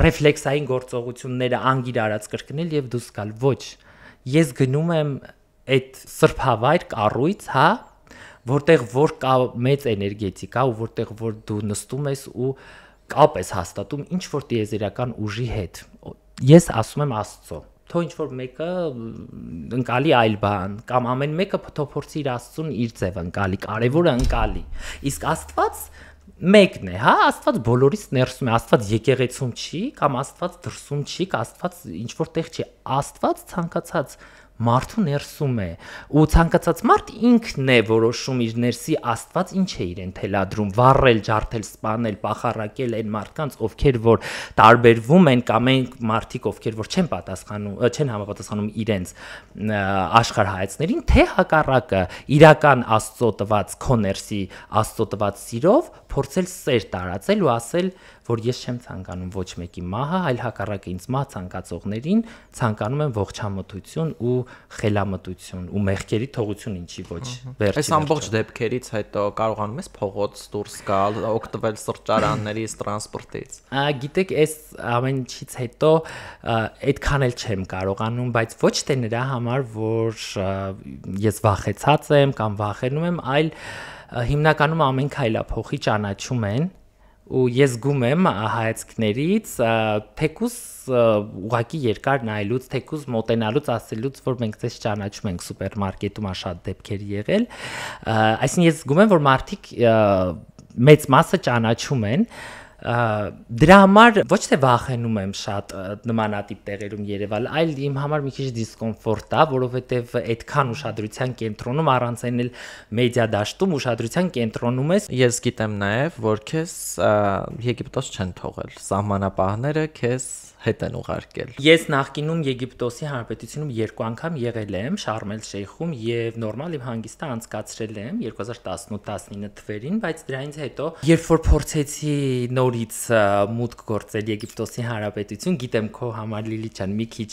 ռեֆլեքսային գործողությունները անգիր արած կրկնել եւ դուրս գալ, ոչ, ես գնում եմ այդ սրբավայր կառույց, հա, որտեղ որ կա մեծ էներգետիկա ու որտեղ որ դու նստում ես ու կապ ես հաստատում ինչ որ տիեզերական ուժի հետ, ես ասում եմ Աստծո, թող ինչ որ մեկը ընկալի այլ բան կամ ամեն մեկը փոփորձի իր Աստծուն իր ձև ընկալի, կարևորը ընկալի, իսկ Աստված մեկն է, հա, Աստված բոլորից ներսում է, Աստված եկեղեցում չի կամ Աստված դրսում չի, Աստված ինչ որ տեղ չի, Աստված ցանկացած մարդու ներսում է ու ցանկացած մարդ ինքն է որոշում իր ներսի Աստված ինչ է իրեն թելադրում, վառել, ջարդել, սպանել, պախարակել այն մարդկանց, ովքեր որ տարբերվում են կամ այն մարդիկ, ովքեր որ չեն համապատասխանում իրենց աշխարհայացներին, թե հակառակը իրական Աստծո տված քո ներսի Աստծո տված սիրով փորձել սեր տարածել ու ասել, որ ես չեմ ցանկանում ոչ մեկի մահը, այլ հակառակը ինձ մահ ցանկացողներին ցանկանում եմ ողջամտություն ու խելամտություն ու մեղքերի թողություն, ինչի ոչ վերջի։ Այս ամբողջ դեպքերից հետո կարողանում ես փողոց դուրս գալ, օգտվել սրճարաններից, տրանսպորտից։ Գիտեք, այս ամեն ինչից հետո այդքան էլ չեմ կարողանում, բայց ոչ թե նրա համար, որ ես վախեցած եմ կամ վախենում եմ, այլ հիմնականում ամեն քայլափոխի ճանաչում են ու ես զգում եմ հայացքներից թեկուս ուղակի երկար նայելուց թեկուս մոտենալուց ասելուց որ մենք ձեզ ճանաչում ենք սուպերմարկետում շատ դեպքեր եղել այսինքն ես զգում եմ որ մարդիկ մեծ մասը ճանաչում են դրա համար ոչ թե վախենում եմ շատ նմանատիպ տեղերում երևալ, այլ իմ համար մի քիչ դիսկոմֆորտ է, որովհետև այդքան ուշադրության կենտրոնում առանց էնել մեդիա դաշտում ուշադրության կենտրոնում ես։ Ես գիտեմ նաև, որ քեզ Եգիպտոս չեն թողել, սահմանապահները քեզ հետ են ուղարկել։ Ես նախկինում Եգիպտոսի Հանրապետությունում 2 անգամ եղել եմ Շարմ էլ Շեյխում եւ նորմալ իմ հանգիստը անցկացրել եմ 2018-19 թվերին, բայց դրանից հետո երբ որ փորձեցի նորից մուտք գործել Եգիպտոսի Հանրապետություն, գիտեմ քո համար Լիլի ջան մի քիչ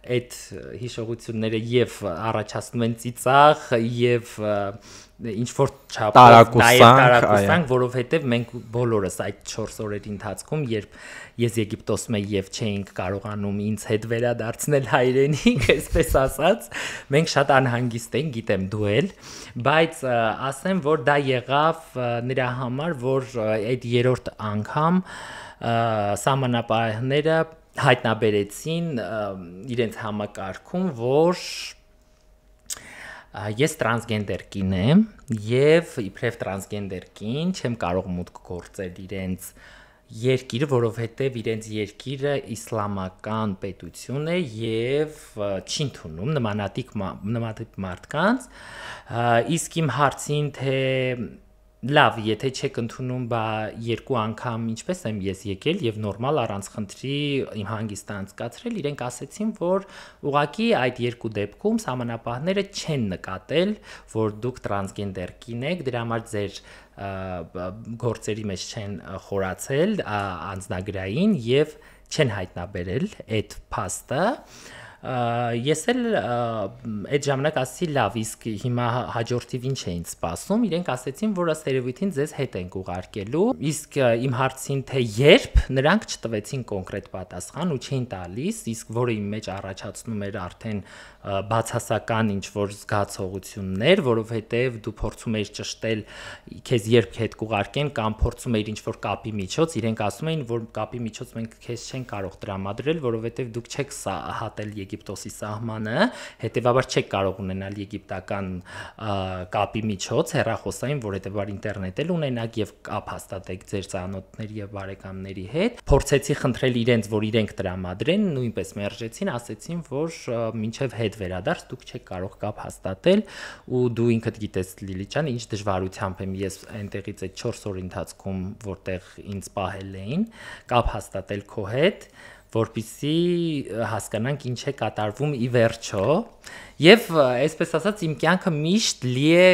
այդ հիշողությունները եւ առաջացնում են ծիծաղ եւ ինչ որ չափով տարակուսանք, որովհետեւ մենք բոլորս այդ 4 օրերի ընթացքում, երբ ես Եգիպտոսում եի եւ չէինք կարողանում ինձ հետ վերադարձնել հայրենիք, այսպես ասած, մենք շատ անհանգիստ էինք, գիտեմ դու էլ, բայց ասեմ, որ դա եղավ նրա համար, որ այդ 3-րդ անգամ սահմանապահները հայտնաբերեցին իրենց համակարգում, որ ես տրանսգենդեր կին եմ եւ իբրև տրանսգենդեր կին չեմ կարող մուտք գործել իրենց երկիրը, որովհետեւ իրենց երկիրը իսլամական պետություն է եւ չի ընդունում նմանատիպ մարդկանց, իսկ իմ հարցին թե լավ, եթե չեք ընդունում, բա 2 անգամ ինչպես եմ ես եկել եւ նորմալ առանց խնդրի իմ հանգիստը անցկացրել, իրենք ասեցին, որ ուղղակի այդ 2 դեպքում սահմանապահները չեն նկատել, որ դուք տրանսգենդեր կին եք, դրա համար ձեր գործերի մեջ չեն խորացել անձնագրային եւ չեն հայտնաբերել այդ փաստը ես էլ այդ ժամանակ ասացի լավ, իսկ հիմա հաջորդիվ ինչ էին սպասում, իրենք ասեցին, որ ըստ երևույթին ձեզ հետ ենք ուղարկելու, իսկ իմ հարցին թե երբ, նրանք չտվեցին կոնկրետ պատասխան ու չէին տալիս, իսկ որը իմ մեջ առաջացնում էր արդեն բացասական ինչ-որ զգացողություններ, որովհետև դու փորձում ես ճշտել քեզ երբ հետ կուղարկեն կամ փորձում ես ինչ-որ կապի միջոց, իրենք ասում էին, որ կապի միջոց մենք քեզ չենք կարող տրամադրել, որովհետև դուք չեք հատել Եգիպտոսի սահմանը, հետևաբար չեք կարող ունենալ եգիպտական կապի միջոց, հեռախոսային, որ հետևաբար ինտերնետ էլ ունենաք եւ կապ հաստատեք ձեր ծանոթների եւ բարեկամների հետ։ Փորձեցի խնդրել իրենց, որ իրենք տրամադրեն, նույնպես մերժեցին, ասեցին, որ մինչեւ հետ վերադարձ դուք չեք կարող կապ հաստատել ու դու ինքդ գիտես Լիլի ջան, ինչ դժվարությամբ եմ ես այնտեղից այդ 4 օրի ընթացքում, որտեղ ինձ պահել էին, կապ հաստատել քո հետ, որպեսզի հասկանանք ինչ է կատարվում ի վերջո եւ այսպես ասած իմ կյանքը միշտ լի է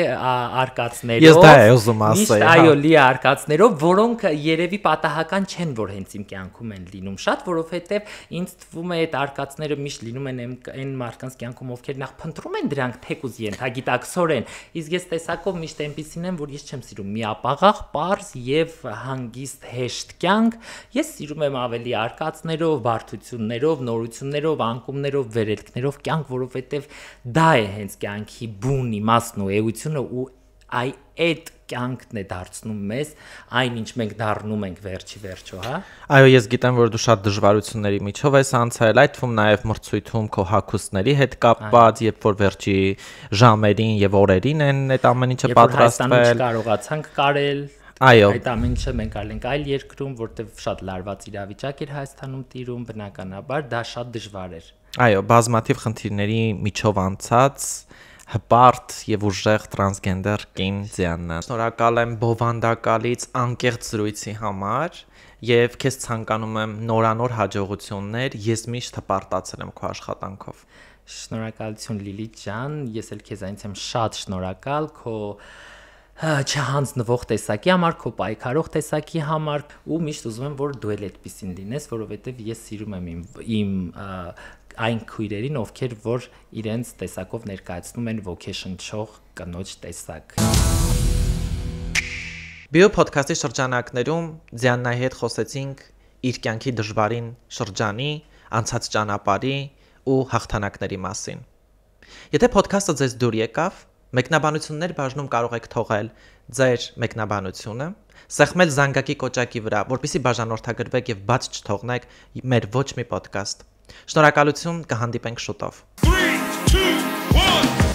արկածներով ես դա եմ ուզում ասել այո լի է արկածներով որոնք երևի պատահական չեն որ հենց իմ կյանքում են լինում շատ որովհետեւ ինձ թվում է այդ արկածները միշտ լինում են այն մարդկանց կյանքում ովքեր նախ փնտրում են դրանք թեկուզ ենթագիտակցորեն իսկ ես տեսակով միշտ այնպեսին եմ որ ես չեմ սիրում միապաղաղ պարզ եւ հանգիստ հեշտ կյանք ես սիրում եմ ավելի արկածներով բարդություններով նորություններով անկումներով վերելքներով կյանք որովհետեւ դա է հենց կյանքի բուն իմաստն ու էությունը ու այդ կյանքն է դարձնում մեզ այն ինչ մենք դառնում ենք վերջի վերջո, հա։ Այո, ես գիտեմ, որ դու շատ դժվարությունների միջով ես անցել, այդ թվում նաև մրցույթում քո հագուստների հետ կապված, երբ որ վերջի ժամերին եւ օրերին են այդ ամեն ինչը պատրաստվել։ Երբ կարողացանք կարել Այո։ Այդ ամեն ինչը մենք արենք այլ երկրում, որտեղ շատ լարված իրավիճակ էր Հայաստանում տիրում, բնականաբար դա շատ դժվար էր։ Այո, բազմաթիվ խնդիրների միջով անցած հպարտ եւ ուժեղ տրանսգենդեր կին Ձիաննա։ Շնորհակալ եմ բովանդակալից անկեղծ զրույցի համար եւ քեզ ցանկանում եմ նորանոր հաջողություններ։ Ես միշտ հպարտացել եմ քո աշխատանքով։ Շնորհակալություն Լիլի ջան, ես էլ քեզանից եմ շատ շնորհակալ քո չհանձնվող տեսակի համար, քո պայքարող տեսակի համար ու միշտ ուզում եմ, որ դու էլ այդպեսին լինես, որովհետև ես սիրում եմ իմ այն քույրերին, ովքեր որ իրենց տեսակով ներկայացնում են ոգեշնչող կնոջ տեսակ։ Բիո ոդքասթի շրջանակներում Ձիաննայի հետ խոսեցինք իր կյանքի դժվարին շրջանի, անցած ճանապարհի ու հաղթանակների մասին։ Եթե ոդքասթը ձեզ դուր եկավ, Մեկնաբանություններ բաժնում կարող եք թողել ձեր մեկնաբանությունը, սեղմել զանգակի կոճակի վրա, որպեսզի բաժանորդագրվեք եւ բաց չթողնեք մեր ոչ մի ոդկաստ։ Շնորհակալություն, կհանդիպենք շուտով։ 3, 2, 1